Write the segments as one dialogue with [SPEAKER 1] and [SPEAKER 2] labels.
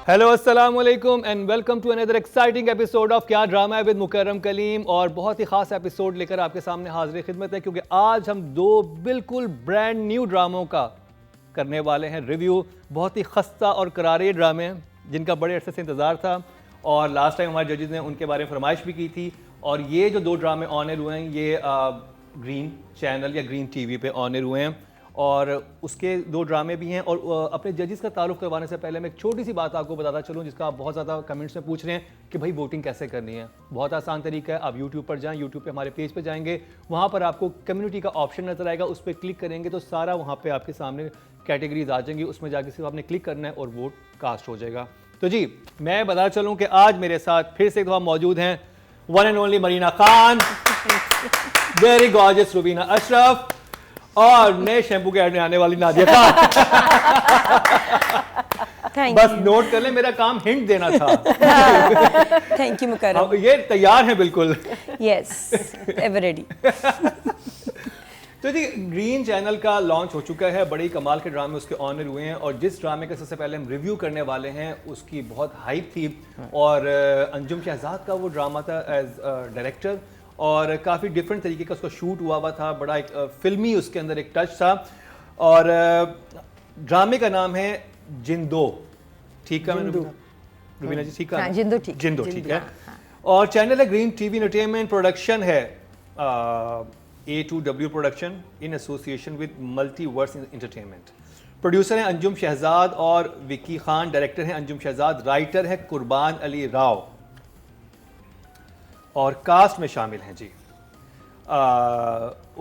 [SPEAKER 1] Hello अस्सलाम वालेकुम and welcome to another exciting episode of Kya Drama Hai with Mukarram Kaleem. और बहुत ही खास एपिसोड लेकर आपके सामने हाजिर खिदमत है, क्योंकि आज हम दो बिल्कुल ब्रांड न्यू ड्रामों का करने वाले हैं रिव्यू। बहुत ही खस्ता और करारे ड्रामे हैं जिनका बड़े अरसे से इंतज़ार था, और लास्ट टाइम हमारे जजेस ने उनके बारे में फरमाइश भी की थी। और ये जो दो ड्रामे ऑन एयर हुए हैं ये ग्रीन चैनल या ग्रीन टीवी पे ऑन एयर हुए हैं, और उसके दो ड्रामे भी हैं। और अपने जजेस का तारुफ करवाने से पहले मैं एक छोटी सी बात आपको बताता चलूँ, जिसका आप बहुत ज़्यादा कमेंट्स में पूछ रहे हैं कि भाई वोटिंग कैसे करनी है। बहुत आसान तरीका है, आप यूट्यूब पर जाएं, यूट्यूब पे हमारे पेज पे जाएंगे, वहाँ पर आपको कम्युनिटी का ऑप्शन नजर आएगा, उस पर क्लिक करेंगे तो सारा वहाँ पर आपके सामने कैटेगरीज आ जाएंगी, उसमें जाके सिर्फ आपने क्लिक करना है और वोट कास्ट हो जाएगा। तो जी मैं बता चलूँ कि आज मेरे साथ फिर से एक दफ़ा मौजूद हैं one and only Marina Khan, very gorgeous Rubina Ashraf, और नए शैम्पू के ऐड में आने वाली नादिया खान। बस नोट कर ले, मेरा काम हिंट देना था।
[SPEAKER 2] थैंक यू मुकर्रम।
[SPEAKER 1] ये तैयार है बिल्कुल।
[SPEAKER 2] Yes ever ready.
[SPEAKER 1] तो जी ग्रीन चैनल का लॉन्च हो चुका है, बड़ी कमाल के ड्रामे उसके ऑनर हुए हैं, और जिस ड्रामे का सबसे पहले हम रिव्यू करने वाले हैं उसकी बहुत हाइप थी। और अंजुम शहजाद का वो ड्रामा था एज डायरेक्टर, और काफ़ी डिफरेंट तरीके का उसका शूट हुआ था, बड़ा एक फिल्मी उसके अंदर एक टच था। और ड्रामे का नाम है जिंदो, ठीक है रुबीना जी? ठीक है, जिंदो ठीक है। और चैनल है ग्रीन टीवी एंटरटेनमेंट, प्रोडक्शन है A2W production in association with multiverse entertainment. Producer हैं अंजुम शहजाद और विकी खान, डायरेक्टर हैं अंजुम शहजाद, राइटर है कुर्बान अली राव, और कास्ट में शामिल हैं जी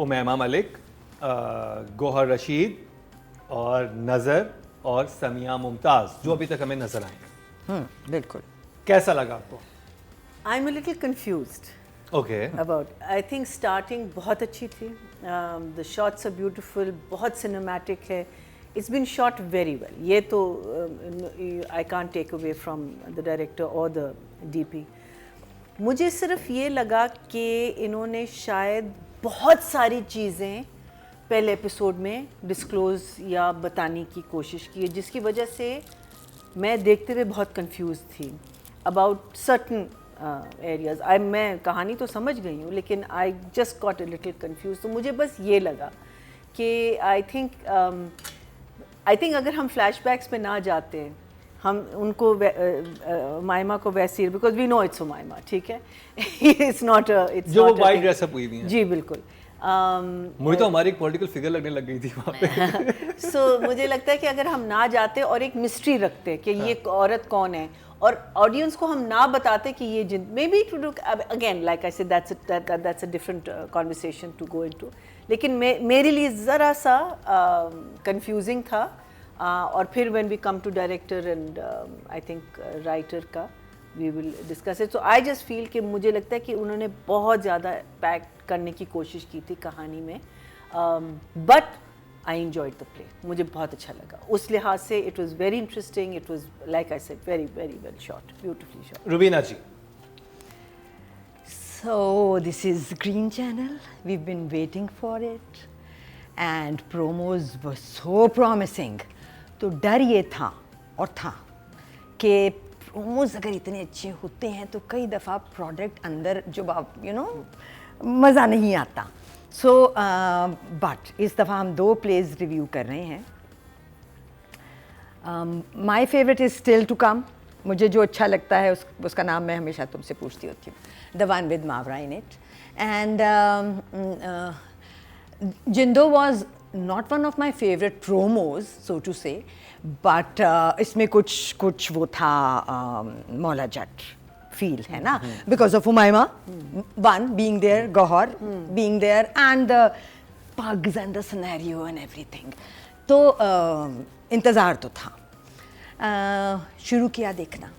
[SPEAKER 1] उमैमा मलिक, गोहर रशीद, और नज़र, और समिया मुमताज़, जो अभी तक हमें नजर आए।
[SPEAKER 2] बिल्कुल।
[SPEAKER 1] कैसा लगा आपको?
[SPEAKER 3] I am a little confused
[SPEAKER 1] okay
[SPEAKER 3] about, I think starting बहुत अच्छी थी, द शॉट्स आर ब्यूटीफुल, बहुत सिनेमैटिक है, it's been shot very well. ये तो I can't take away from the director और द डीपी। मुझे सिर्फ ये लगा कि इन्होंने शायद बहुत सारी चीज़ें पहले एपिसोड में डिस्क्लोज़ या बताने की कोशिश की है, जिसकी वजह से मैं देखते हुए बहुत कंफ्यूज थी अबाउट सर्टन एरियाज। मैं कहानी तो समझ गई हूँ, लेकिन I just got a little confuse. तो मुझे बस ये लगा कि आई थिंक अगर हम फ्लैशबैक्स पे ना जाते, हम उनको मायमा को वैसे, बिकॉज वी नो इट्स मायमा, ठीक है, इट्स नॉट इट्स
[SPEAKER 1] जो वाइट ड्रेस अप हुई हैं।
[SPEAKER 3] जी बिल्कुल।
[SPEAKER 1] मुझे तो हमारी एक पॉलिटिकल फिगर लगने लग गई थी वहाँ पे।
[SPEAKER 3] सो मुझे लगता है कि अगर हम ना जाते और एक मिस्ट्री रखते कि ये औरत कौन है, और ऑडियंस को हम ना बताते कि ये जिन, may be to do again like I said that's a different conversation to go into, लेकिन मेरे लिए ज़रा सा कंफ्यूजिंग था। और फिर when we come to director and I think writer का, we will discuss it. So I just feel कि मुझे लगता है कि उन्होंने बहुत ज़्यादा पैक करने की कोशिश की थी कहानी में, but I enjoyed the play, मुझे बहुत अच्छा लगा उस लिहाज से। It was very interesting, it was like I said very very well shot, beautifully shot.
[SPEAKER 1] Rubina ji,
[SPEAKER 2] So this is Green Channel. We've been waiting for it, and promos were so promising. तो डर ये था और था कि प्रोमोज अगर इतने अच्छे होते हैं तो कई दफ़ा प्रोडक्ट अंदर जब आप मज़ा नहीं आता। सो बट इस दफ़ा हम दो प्लेज रिव्यू कर रहे हैं। My favourite is still to come. मुझे जो अच्छा लगता है उसका नाम मैं हमेशा तुमसे पूछती होती हूँ, the one with Mawra in it. And Jindo was not one of my favorite promos, so to say, but इसमें कुछ वो था मौला जट feel है ना, because of Umayma, one being there, Gohar being there, and the pugs and the scenario and everything. तो इंतज़ार तो था। शुरू किया देखना,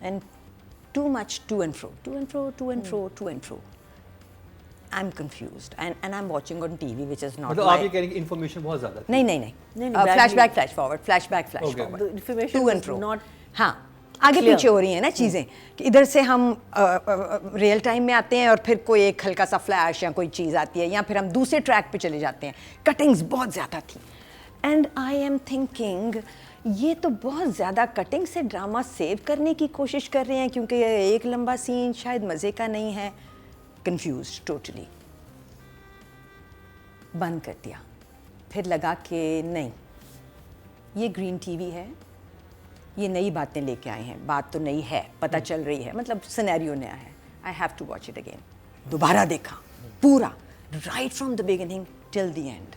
[SPEAKER 2] and too much to and fro. I'm confused and I'm watching on TV, which is not.
[SPEAKER 1] मतलब आप ये कह रहे हैं कि information बहुत ज़्यादा थी?
[SPEAKER 2] नहीं, flashback, flash forward, flashback, flash forward.
[SPEAKER 3] The information
[SPEAKER 2] to and
[SPEAKER 3] was
[SPEAKER 2] fro.
[SPEAKER 3] not
[SPEAKER 2] हाँ, आगे पीछे हो रही हैं ना चीज़ें, कि इधर से हम रियल टाइम में आते हैं और फिर कोई एक हल्का सा फ्लैश या कोई चीज़ आती है, या फिर हम दूसरे ट्रैक पे चले जाते हैं। कटिंग्स बहुत ज़्यादा थी, एंड आई एम थिंकिंग ये तो बहुत ज़्यादा कटिंग से ड्रामा सेव करने की कोशिश कर रहे हैं क्योंकि ये एक लंबा सीन शायद मज़े का नहीं है। कंफ्यूज टोटली, बंद कर दिया। फिर लगा कि नहीं, ये ग्रीन टीवी है, ये नई बातें लेके आए हैं, बात तो नई है, पता चल रही है, मतलब सिनेरियो नया है। I have to watch it again. दोबारा देखा पूरा, right from the beginning till the end.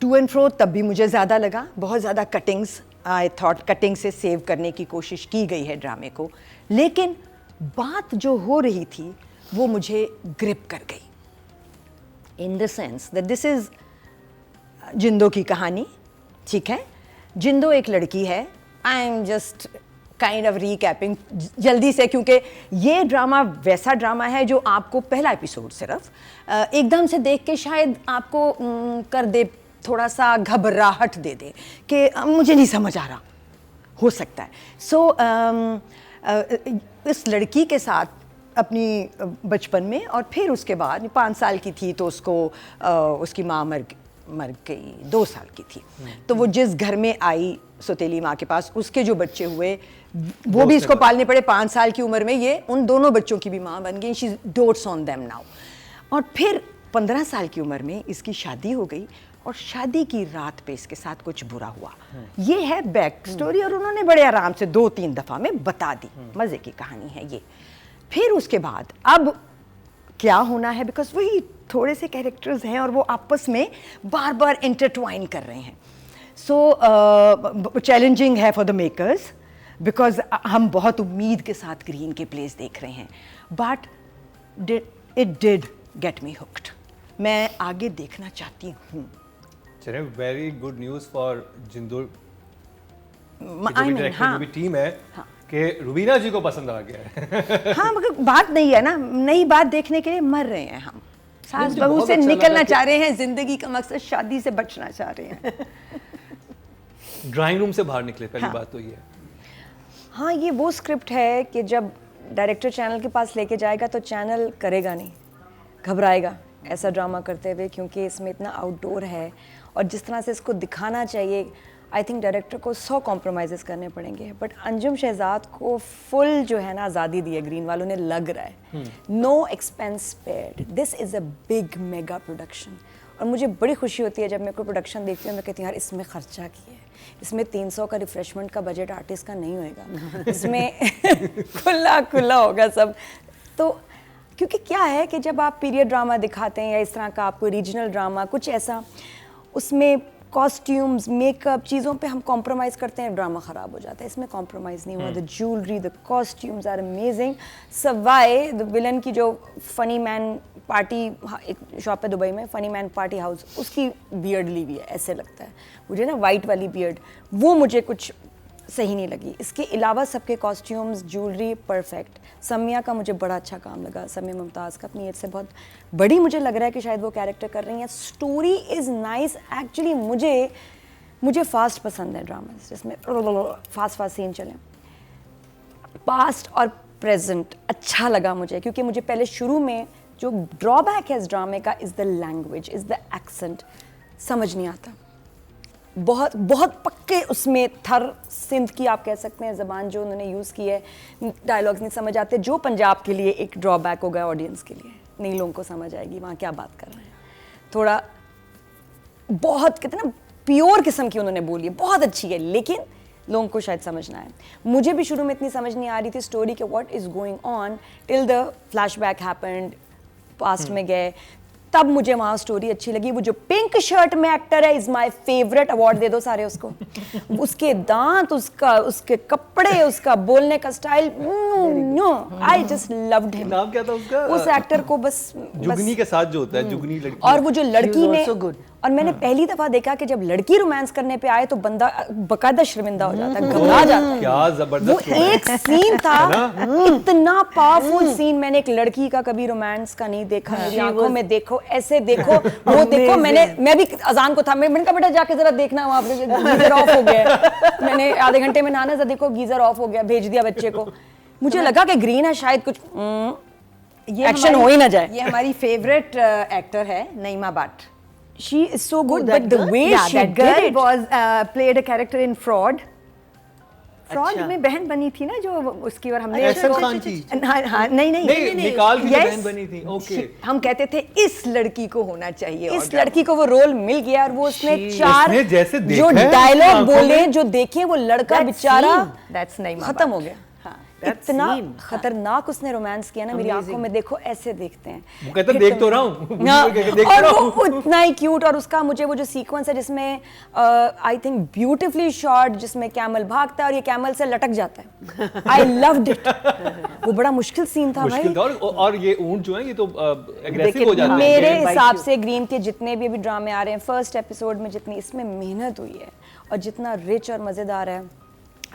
[SPEAKER 2] To and fro तब भी मुझे ज़्यादा लगा, बहुत ज़्यादा कटिंग्स, आई थॉट कटिंग से सेव करने की कोशिश की गई है ड्रामे को, लेकिन बात जो हो रही थी वो मुझे ग्रिप कर गई। In the sense that this is Jindo की कहानी, ठीक है। जिंदो एक लड़की है, I am just kind of recapping जल्दी से, क्योंकि ये ड्रामा वैसा ड्रामा है जो आपको पहला एपिसोड सिर्फ एकदम से देख के शायद आपको कर दे, थोड़ा सा घबराहट दे दे कि मुझे नहीं समझ आ रहा, हो सकता है। सो इस लड़की के साथ अपनी बचपन में, और फिर उसके बाद 5 साल की थी तो उसको उसकी माँ मर गई, 2 साल की थी, तो वो जिस घर में आई सौतेली माँ के पास, उसके जो बच्चे हुए वो भी इसको पालने पड़े। 5 साल की उम्र में ये उन दोनों बच्चों की भी माँ बन गई। She dots on them now. और फिर 15 साल की उम्र में इसकी शादी हो गई, और शादी की रात पे इसके साथ कुछ बुरा हुआ। ये है बैक स्टोरी, और उन्होंने बड़े आराम से 2-3 दफ़ा में बता दी। मज़े की कहानी है ये। फिर उसके बाद अब क्या होना है, बिकॉज वही थोड़े से कैरेक्टर्स हैं और वो आपस में बार बार इंटरट्वाइन कर रहे हैं। सो चैलेंजिंग है फॉर द मेकर्स, बिकॉज हम बहुत उम्मीद के साथ ग्रीन के प्लेस देख रहे हैं, but it did get me hooked. मैं आगे देखना चाहती हूँ।
[SPEAKER 1] चलिए, वेरी गुड न्यूज़ फॉर जिंदो
[SPEAKER 2] हाँ,
[SPEAKER 1] जो भी टीम है, कि रुबीना जी को पसंद आ गया है।
[SPEAKER 2] हाँ, मगर बात नहीं है ना, नई बात देखने के लिए मर रहे हैं हम। सास
[SPEAKER 1] मुझे
[SPEAKER 2] बहू
[SPEAKER 1] बहुत
[SPEAKER 2] से
[SPEAKER 1] अच्छा
[SPEAKER 2] निकलना
[SPEAKER 1] लगा कि-
[SPEAKER 2] चाह रहे हैं, जिंदगी का मकसद शादी से बचना चाह रहे हैं।
[SPEAKER 1] ड्राइंग रूम से बाहर निकले, पहली
[SPEAKER 2] हाँ।
[SPEAKER 1] बात तो ये है।
[SPEAKER 2] हाँ, ये वो स्क्रिप्ट है कि जब डायरेक्टर चैनल के पास लेके जाएगा तो चैनल करेगा नहीं, घबराएगा ऐसा ड्रामा करते हुए, क्योंकि इसमें इतना आउटडोर है और जिस तरह से इसको दिखाना चाहिए, आई थिंक डायरेक्टर को 100 कॉम्प्रोमाइज़ करने पड़ेंगे। बट अंजुम शहजाद को फुल जो है ना आज़ादी दी है ग्रीन वालों ने, लग रहा है। No expense spared, this is a big mega production. और मुझे बड़ी खुशी होती है जब मैं कोई प्रोडक्शन देखती हूँ, मैं कहती हूँ यार इसमें खर्चा किया है, इसमें 300 का रिफ्रेशमेंट का बजट आर्टिस्ट का नहीं होएगा, इसमें खुला होगा सब। तो क्योंकि क्या है कि जब आप पीरियड ड्रामा दिखाते हैं या इस तरह का आपको रीजनल ड्रामा कुछ ऐसा, उसमें कॉस्ट्यूम्स, मेकअप, चीज़ों पे हम कॉम्प्रोमाइज़ करते हैं, ड्रामा ख़राब हो जाता है। इसमें कॉम्प्रोमाइज़ नहीं हुआ। The jewellery, the costumes are amazing. सवाए द विलन की जो फनी मैन पार्टी, एक शॉप है दुबई में, फनी मैन पार्टी हाउस, उसकी बियर्ड ली हुई है, ऐसे लगता है मुझे ना, वाइट वाली बियर्ड, वो मुझे कुछ सही नहीं लगी। इसके अलावा सबके कॉस्ट्यूम्स, ज्वेलरी परफेक्ट। समिया का मुझे बड़ा अच्छा काम लगा, समिया मुमताज़ का अपनी एज से बहुत बड़ी मुझे लग रहा है कि शायद वो कैरेक्टर कर रही हैं। Story is nice actually. मुझे फास्ट पसंद है ड्रामास जिसमें फास्ट सीन चले। पास्ट और प्रेजेंट अच्छा लगा मुझे, क्योंकि मुझे पहले शुरू में जो ड्रॉबैक है इस ड्रामे का is the language, is the accent, समझ नहीं आता। बहुत पक्के उसमें थर सिंध की आप कह सकते हैं ज़बान जो उन्होंने यूज़ की है, डायलॉग्स नहीं समझ आते, जो पंजाब के लिए एक ड्रॉबैक होगा ऑडियंस के लिए, नहीं लोगों को समझ आएगी वहाँ क्या बात कर रहे हैं। थोड़ा बहुत कितना प्योर किस्म की उन्होंने बोली है, बहुत अच्छी है, लेकिन लोगों को शायद समझना है। मुझे भी शुरू में इतनी समझ नहीं आ रही थी स्टोरी के what is going on till the flashback happened, past में गए, तब मुझे वहाँ स्टोरी अच्छी लगी। वो जो पिंक शर्ट में एक्टर है इज़ माय फेवरेट, अवार्ड दे दो सारे उसको। उसके दांत, उसके कपड़े, उसका बोलने का style, I just loved him.
[SPEAKER 1] नाम क्या था उसका?
[SPEAKER 2] उस एक्टर को बस
[SPEAKER 1] जुगनी के साथ जो होता है, जुगनी लड़की।
[SPEAKER 2] और वो जो लड़की ने,
[SPEAKER 3] also good.
[SPEAKER 2] और मैंने पहली दफा देखा कि जब लड़की रोमांस करने पे आए तो बंदा बकायदा शर्मिंदा हो जाता है, घबरा जाता है।
[SPEAKER 1] क्या जबरदस्त
[SPEAKER 2] वो एक सीन था, इतना पावरफुल सीन, मैंने एक लड़की का कभी रोमांस का नहीं देखा। मेरी आंखों में देखो, ऐसे देखो, वो देखो। मैं भी अजान को था, मैंने कहा बेटा जाके जरा देखना, वहाँ पे गीजर ऑफ हो गया है। मैंने आधे घंटे में नहाना था, देखो गीजर ऑफ हो गया, भेज दिया बच्चे को। मुझे लगा कि ग्रीन है, शायद कुछ एक्शन हो ही ना जाए।
[SPEAKER 4] ये हमारी फेवरेट एक्टर है नईमा Bhatt,
[SPEAKER 2] she is so good,
[SPEAKER 3] that
[SPEAKER 2] but the
[SPEAKER 3] girl?
[SPEAKER 2] way
[SPEAKER 3] Yeah,
[SPEAKER 2] she
[SPEAKER 3] that
[SPEAKER 2] did
[SPEAKER 3] girl
[SPEAKER 2] it was played a character in Fraud. Fraud
[SPEAKER 3] अच्छा।
[SPEAKER 2] में बहन बनी थी ना जो उसकी, और हमने
[SPEAKER 1] अहसन
[SPEAKER 2] उसको-
[SPEAKER 1] खान थी।
[SPEAKER 2] हाँ हाँ, नहीं नहीं
[SPEAKER 1] नहीं, निकाल की जो
[SPEAKER 2] Yes.
[SPEAKER 1] बहन बनी थी, okay.
[SPEAKER 2] हम कहते थे इस लड़की को होना चाहिए, इस लड़की को वो रोल मिल गया, और वो उसने चार
[SPEAKER 1] इसने जैसे
[SPEAKER 2] जो
[SPEAKER 1] देखा है
[SPEAKER 2] डायलॉग
[SPEAKER 1] आंखों
[SPEAKER 2] बोले,
[SPEAKER 1] में।
[SPEAKER 2] जो देखे, वो लड़का
[SPEAKER 3] That
[SPEAKER 2] बेचारा
[SPEAKER 3] scene.
[SPEAKER 2] दैट्स नहीं
[SPEAKER 4] खत्म हो गया।
[SPEAKER 3] that
[SPEAKER 4] इतना
[SPEAKER 3] scene,
[SPEAKER 4] खतरनाक उसने रोमांस किया ना, मेरी आंखों में देखो ऐसे देखते हैं।
[SPEAKER 1] वो कहता है, देख तो रहा हूँ।
[SPEAKER 4] हाँ,
[SPEAKER 1] देख
[SPEAKER 4] और
[SPEAKER 1] तो रहा
[SPEAKER 4] वो
[SPEAKER 1] हूँ।
[SPEAKER 4] उतना ही क्यूट, और उसका मुझे वो जो सीक्वेंस है जिसमें आई थिंक ब्यूटीफुली शॉट, जिसमें कैमल भागता है और ये कैमल से लटक जाता है, आई लव्ड इट। वो बड़ा मुश्किल सीन था भाई।
[SPEAKER 1] मुश्किल था, और ये ऊंट जो है ये तो एग्रेसिव हो जाते हैं।
[SPEAKER 4] मेरे
[SPEAKER 3] They bite
[SPEAKER 4] हिसाब
[SPEAKER 3] you.
[SPEAKER 4] से ग्रीन के जितने भी अभी ड्रामे आ रहे हैं, फर्स्ट एपिसोड में जितनी इसमें मेहनत हुई है और जितना रिच और मज़ेदार है,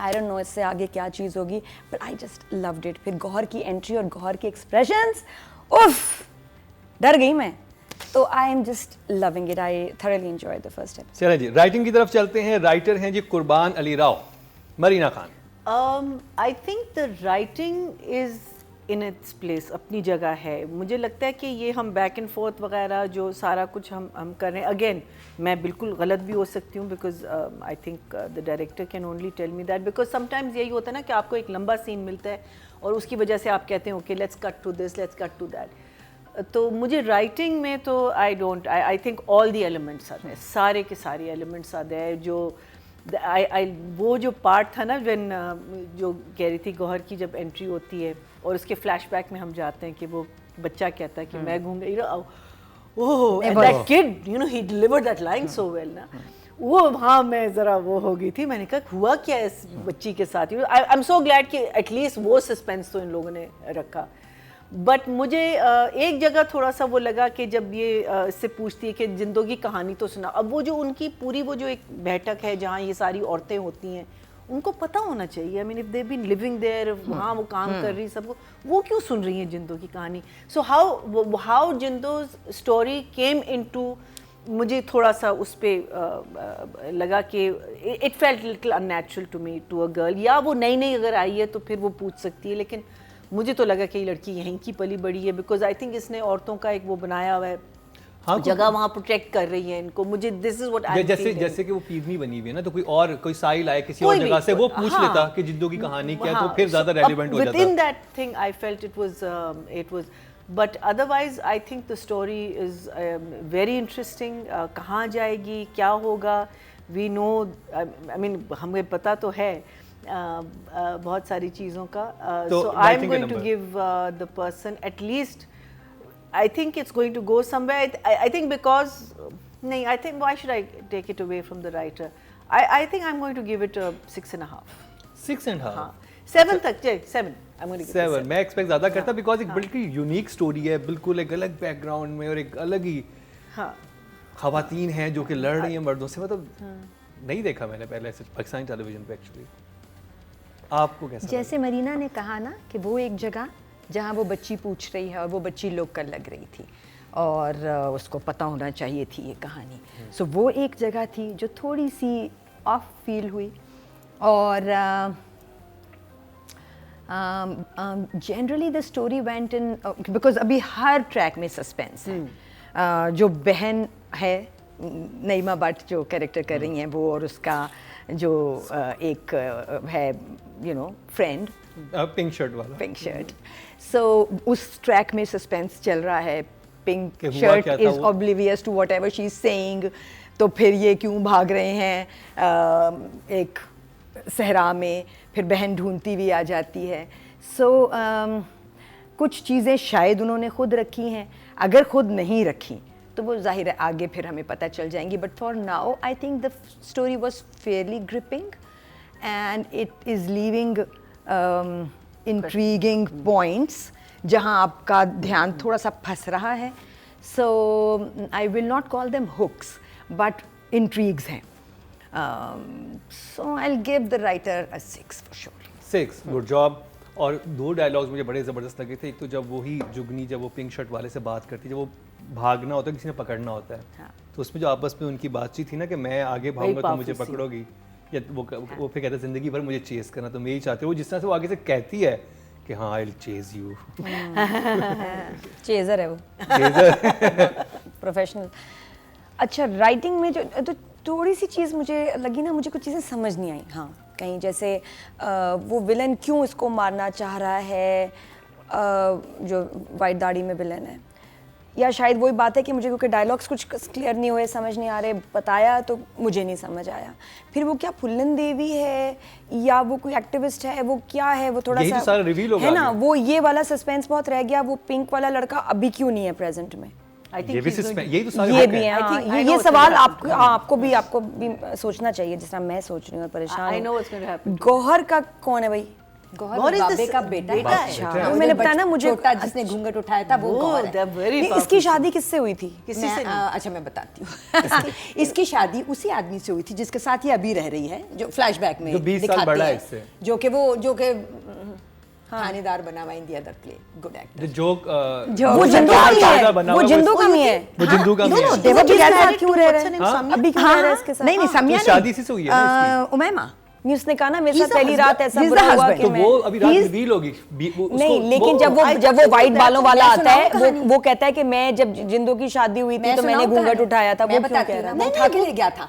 [SPEAKER 4] आई डोंट नो इससे आगे क्या चीज़ होगी, but I just loved it. फिर गौहर की एंट्री और गौहर के एक्सप्रेशंस, उफ, डर गई मैं। तो आई am just loving it, I thoroughly enjoy the first episode.
[SPEAKER 1] चलिए जी, राइटिंग की तरफ चलते हैं। राइटर हैं जी कुर्बान Ali Rao, Marina Khan.
[SPEAKER 3] I think the writing is in its place, अपनी जगह है। मुझे लगता है कि ये हम बैक एंड फोर्थ वगैरह जो सारा कुछ हम कर रहे हैं, अगेन मैं बिल्कुल गलत भी हो सकती हूँ, because I think the director can only tell me that, because sometimes यही होता है ना कि आपको एक लंबा सीन मिलता है और उसकी वजह से आप कहते हैं okay let's cut to this, let's cut to that. तो मुझे राइटिंग में तो I think all the elements are there, सारे के सारे एलिमेंट्स आर देयर। जो वो जो पार्ट था ना व्हेन जो कह रही थी गौहर की जब एंट्री होती है और उसके फ्लैशबैक में हम जाते हैं कि वो बच्चा कहता है कि मैं घूम गई, oh and that kid you know he delivered that line so well ना, वो हाँ मैं ज़रा वो हो गई थी। मैंने कहा हुआ क्या इस बच्ची के साथ, आई एम सो ग्लैड कि एटलीस्ट वो सस्पेंस तो इन लोगों ने रखा। बट मुझे एक जगह थोड़ा सा वो लगा कि जब ये इससे पूछती है कि जिंदों की कहानी तो सुना, अब वो जो उनकी पूरी वो जो एक बैठक है जहाँ ये सारी औरतें होती हैं, उनको पता होना चाहिए, I mean if they been living there, वहाँ वो काम कर रही सबको, वो क्यों सुन रही हैं जिंदों की कहानी। So how Jindo story came into, मुझे थोड़ा सा उस पर लगा कि it felt little unnatural to me, to a girl. या वो नई नई अगर आई है तो फिर वो पूछ सकती है, लेकिन मुझे तो लगा कि ये लड़की यहीं की पली बड़ी है, बिकॉज आई थिंक इसने औरतों का एक वो बनाया हुआ है,
[SPEAKER 1] हाँ,
[SPEAKER 3] जगह वहाँ प्रोटेक्ट कर रही है इनको। मुझे दिस इज व्हाट आई
[SPEAKER 1] जैसे कि वो पीरनी बनी हुई है ना, तो कोई साहिल आए किसी
[SPEAKER 3] कोई
[SPEAKER 1] और
[SPEAKER 3] भी,
[SPEAKER 1] जगह से, वो पूछ
[SPEAKER 3] हाँ,
[SPEAKER 1] लेता कि जिद्दों की कहानी क्या है,
[SPEAKER 3] हाँ,
[SPEAKER 1] तो फिर ज्यादा रेलेवेंट हो जाता।
[SPEAKER 3] Within that thing, I felt it was, but otherwise, I think the story is very interesting. कहाँ जाएगी, क्या होगा, we know, I mean, हमें पता तो है बहुत सारी चीज़ों का।
[SPEAKER 1] तो
[SPEAKER 3] So I'm going to give the person at least, I think it's going to go somewhere. I think because, नहीं, I think why should I take it away from the writer? I think I'm going to give it a 6.5.
[SPEAKER 1] 6.5,
[SPEAKER 3] हाँ, 7 तक, 7. I'm going to give it
[SPEAKER 1] 7 मैं expect ज्यादा करता, because एक
[SPEAKER 3] हाँ।
[SPEAKER 1] बिल्कुल unique story है, बिल्कुल एक अलग बैकग्राउंड में, और एक अलग ही
[SPEAKER 3] हाँ,
[SPEAKER 1] खवातीन हैं जो कि लड़ रही हैं मर्दों से। मतलब नहीं देखा मैंने पहले ऐसे पाकिस्तानी टेलीविजन पे एक्चुअली। आपको कैसा
[SPEAKER 2] जैसे मरीना ने कहा ना कि वो एक जगह जहाँ वो बच्ची पूछ रही है और वो बच्ची लोकल लग रही थी और उसको पता होना चाहिए थी ये कहानी, सो वो एक जगह थी जो थोड़ी सी ऑफ फील हुई। और generally the story went in, because अभी हर ट्रैक में सस्पेंस है। जो बहन है नईमा भट्ट जो कैरेक्टर कर रही हैं वो, और उसका जो एक है you know friend
[SPEAKER 1] pink shirt वाला,
[SPEAKER 2] पिंक शर्ट, सो उस ट्रैक में सस्पेंस चल रहा है। पिंक
[SPEAKER 1] कि हुआ
[SPEAKER 2] शर्ट
[SPEAKER 1] क्या था
[SPEAKER 2] इज
[SPEAKER 1] वो?
[SPEAKER 2] Oblivious to whatever she is saying, तो फिर ये क्यों भाग रहे हैं एक सहरा में, फिर बहन ढूंढती हुई आ जाती है। सो कुछ चीज़ें शायद उन्होंने खुद रखी हैं, अगर खुद नहीं रखी तो वो जाहिर है आगे फिर हमें पता चल जाएंगी, but for now I think the story was fairly gripping and it is leaving intriguing points जहाँ आपका ध्यान थोड़ा सा फंस रहा है। So I will not call them hooks but intrigues हैं। So I will give the writer a 6 for sure.
[SPEAKER 1] 6, good job. और 2 डायलॉग्स मुझे बड़े ज़बरदस्त लगे थे। एक तो जब वही जुगनी जब वो पिंक शर्ट वाले से बात करती है, जब वो भागना होता है, किसी ने पकड़ना होता है,
[SPEAKER 2] हाँ।
[SPEAKER 1] तो उसमें जो आपस में उनकी बातचीत थी ना कि मैं आगे भागूंगा तो मुझे
[SPEAKER 3] powerful
[SPEAKER 1] पकड़ोगी, या वो फिर कहता है ज़िंदगी भर मुझे चेस करना, तो मैं ही चाहती हूँ। वो जिस तरह से वो आगे से कहती है कि हाँ I will chase you,
[SPEAKER 4] chaser है वो, प्रोफेशनल। अच्छा, राइटिंग में जो तो थोड़ी सी चीज़ मुझे लगी ना, मुझे कुछ चीज़ें समझ नहीं आई। हाँ, कहीं जैसे वो विलन क्यों इसको मारना चाह रहा है, जो वाइट दाढ़ी में विलन है, या शायद वही बात है कि मुझे क्योंकि डायलॉग्स कुछ क्लियर नहीं हुए, समझ नहीं आ रहे, बताया तो मुझे नहीं समझ आया। फिर वो क्या फुल्लन देवी है या वो कोई एक्टिविस्ट है, वो क्या है, वो थोड़ा सा
[SPEAKER 1] तो सारा रिवील होगा
[SPEAKER 4] है ना, वो ये वाला सस्पेंस बहुत रह गया। वो पिंक वाला लड़का अभी क्यों नहीं है प्रेजेंट में,
[SPEAKER 1] यही तो सारे
[SPEAKER 4] ये
[SPEAKER 1] book
[SPEAKER 4] भी
[SPEAKER 1] हैं।
[SPEAKER 4] है। हाँ, ये सवाल आपको भी सोचना चाहिए, जिस तरह मैं सोच रही हूँ और परेशान हूँ। गौहर का कौन है भाई?
[SPEAKER 3] गौहर बाबे का बेटा है।
[SPEAKER 4] अच्छा, तो मैंने बताया ना मुझे,
[SPEAKER 2] छोटा जिसने घूंघट उठाया था वो गौहर है।
[SPEAKER 4] इसकी शादी किससे हुई थी?
[SPEAKER 3] किसी से नहीं।
[SPEAKER 2] अच्छा मैं बताती हूँ। इसकी शादी उसी आदमी से हुई थी जिसके साथ ये अभी रह रही है, जो फ्लैशबैक में
[SPEAKER 1] जो 20 साल
[SPEAKER 2] दिखाते
[SPEAKER 1] बड़ा है
[SPEAKER 2] हैं,
[SPEAKER 1] इससे।
[SPEAKER 2] जो कि थानेदार बना हुआ in the other play, good actor.
[SPEAKER 1] Joke
[SPEAKER 4] वो जिंदू का ही है, वो जिंदू का ही है,
[SPEAKER 1] वो जिंदू का भी है।
[SPEAKER 4] देवा के साथ क्यों रह रहे हैं?
[SPEAKER 3] हाँ?
[SPEAKER 4] अभी क्यों रह रहे हैं इसके साथ?
[SPEAKER 2] नहीं समिया
[SPEAKER 1] तो शादी इसी से हुई है ना इसकी?
[SPEAKER 2] उमैमा
[SPEAKER 4] नहीं, उसने कहा ना मेरे साथ
[SPEAKER 2] He's the
[SPEAKER 4] पहली रात
[SPEAKER 2] husband.
[SPEAKER 4] ऐसा
[SPEAKER 2] He's
[SPEAKER 4] बुरा
[SPEAKER 2] the
[SPEAKER 4] हुआ
[SPEAKER 2] husband.
[SPEAKER 4] कि
[SPEAKER 1] तो
[SPEAKER 4] मैं
[SPEAKER 1] वो अभी रात
[SPEAKER 2] He's-
[SPEAKER 1] रिवील होगी।
[SPEAKER 4] नहीं, लेकिन जब वो वाइट बालों वाला
[SPEAKER 2] मैं
[SPEAKER 4] आता है,
[SPEAKER 2] सुनाऊं
[SPEAKER 4] वो कहता है कि मैं जब जिंदू की शादी हुई थी तो मैंने घूंघट उठाया था, वो क्यों कह रहा है?
[SPEAKER 2] वो उठा के ले गया था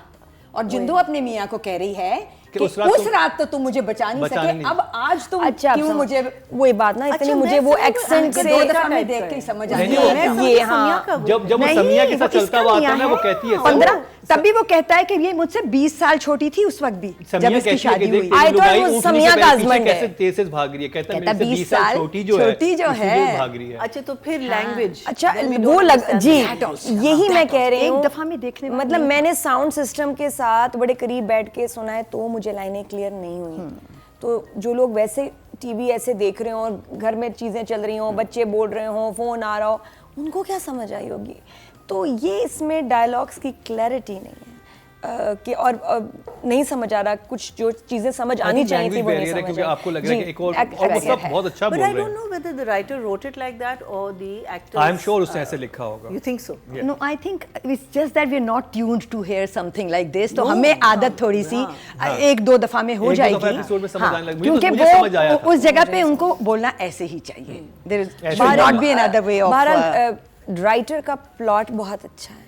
[SPEAKER 2] और जिंदू अपने मियाँ को कह रही है
[SPEAKER 1] कि
[SPEAKER 2] कि
[SPEAKER 1] उस
[SPEAKER 2] रात तो तुम मुझे बचा नहीं
[SPEAKER 1] बचा
[SPEAKER 2] सके,
[SPEAKER 1] नहीं।
[SPEAKER 2] अब आज तुम
[SPEAKER 4] अच्छा,
[SPEAKER 2] क्यों मुझे
[SPEAKER 4] वही बात ना, इतनी मुझे वो एक्सेंट से
[SPEAKER 2] दो दफा मैं देख के ही समझ आई
[SPEAKER 1] नहीं,
[SPEAKER 2] है।
[SPEAKER 4] ये हाँ,
[SPEAKER 1] जब वो
[SPEAKER 2] नहीं,
[SPEAKER 1] समिया के
[SPEAKER 2] वो
[SPEAKER 1] साथ चलता
[SPEAKER 2] इसका
[SPEAKER 1] हुआ आता
[SPEAKER 2] मियाँ
[SPEAKER 1] है ना, वो कहती है
[SPEAKER 2] 15 तभी वो कहता है कि ये मुझसे 20 साल छोटी थी उस वक्त भी जब
[SPEAKER 1] समिया
[SPEAKER 2] इसकी
[SPEAKER 1] कहती है
[SPEAKER 2] शादी
[SPEAKER 1] कि
[SPEAKER 2] हुई।
[SPEAKER 1] देख
[SPEAKER 4] I
[SPEAKER 1] तेरी
[SPEAKER 4] thought
[SPEAKER 1] लुगाई
[SPEAKER 4] वो
[SPEAKER 1] ऊँटनी से
[SPEAKER 4] समिया का
[SPEAKER 1] पहले पीछे
[SPEAKER 4] husband है।
[SPEAKER 1] कैसे तेज से भाग रही है, कहता है
[SPEAKER 2] कहता
[SPEAKER 1] मेरे से
[SPEAKER 2] 20
[SPEAKER 1] 20 साल
[SPEAKER 2] साल
[SPEAKER 1] छोटी जो है,
[SPEAKER 2] छोटी जो
[SPEAKER 1] इसीलिए
[SPEAKER 2] है।
[SPEAKER 1] भाग रही है।
[SPEAKER 3] अच्छा तो फिर लैंग्वेज
[SPEAKER 4] अच्छा वो जी, यही मैं कह रही हूँ।
[SPEAKER 2] एक दफा में देखने वाला
[SPEAKER 4] मतलब
[SPEAKER 2] नहीं
[SPEAKER 4] मैंने साउंड सिस्टम के साथ बड़े करीब बैठ के सुना है तो मुझे लाइनें क्लियर नहीं हुई। तो जो लोग वैसे टीवी ऐसे देख रहे हो और घर में चीज़ें चल रही हों, बच्चे बोल रहे हों, फ़ोन आ रहा हो, उनको क्या समझ आई होगी? तो ये इसमें डायलॉग्स की क्लैरिटी नहीं है कि और नहीं समझ आ रहा, कुछ जो चीज़ें समझ आनी चाहिए थी वो नहीं समझ आई।
[SPEAKER 1] क्योंकि आपको लग रहा है कि एक और वो सब बहुत अच्छा बोल
[SPEAKER 3] But I
[SPEAKER 1] रहे
[SPEAKER 3] don't
[SPEAKER 1] हैं।
[SPEAKER 3] know whether the writer wrote it like that or the actor.
[SPEAKER 1] I am sure उसने ऐसे लिखा होगा।
[SPEAKER 3] You think so?
[SPEAKER 2] No, I think it's just that we're not tuned to hear something like this. तो हमें आदत थोड़ी सी एक दो दफा में हो
[SPEAKER 1] एक दो
[SPEAKER 2] जाएगी।
[SPEAKER 1] दफा एपिसोड में समझ आने लगी। मुझे
[SPEAKER 2] क्योंकि
[SPEAKER 1] मुझे समझ आया था।
[SPEAKER 2] उस जगह पे उनको बोलना ऐसे ही चाहिए। There
[SPEAKER 1] ऐसे
[SPEAKER 2] should
[SPEAKER 1] he
[SPEAKER 2] not be another way of.
[SPEAKER 4] Writer का प्लॉट बहुत अच्छा है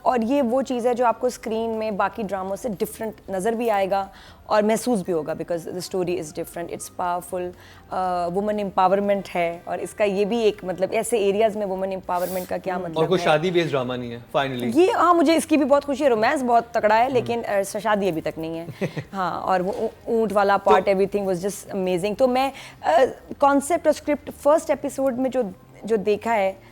[SPEAKER 4] और ये वो चीज़ है जो आपको स्क्रीन में बाकी ड्रामों से डिफरेंट नज़र भी आएगा और महसूस भी होगा, because the story is different, it's powerful, women empowerment है और इसका ये भी एक मतलब ऐसे एरियाज में वुमेन एम्पावरमेंट का क्या मतलब
[SPEAKER 1] और कोई
[SPEAKER 4] है।
[SPEAKER 1] शादी बेस्ड ड्रामा नहीं है फाइनली।
[SPEAKER 4] ये हाँ, मुझे इसकी भी बहुत खुशी है, रोमांस बहुत तगड़ा है लेकिन शादी अभी तक नहीं है। हाँ, और वो ऊँट वाला part everything was just amazing. तो मैं कॉन्सेप्ट और स्क्रिप्ट फर्स्ट एपिसोड में जो देखा है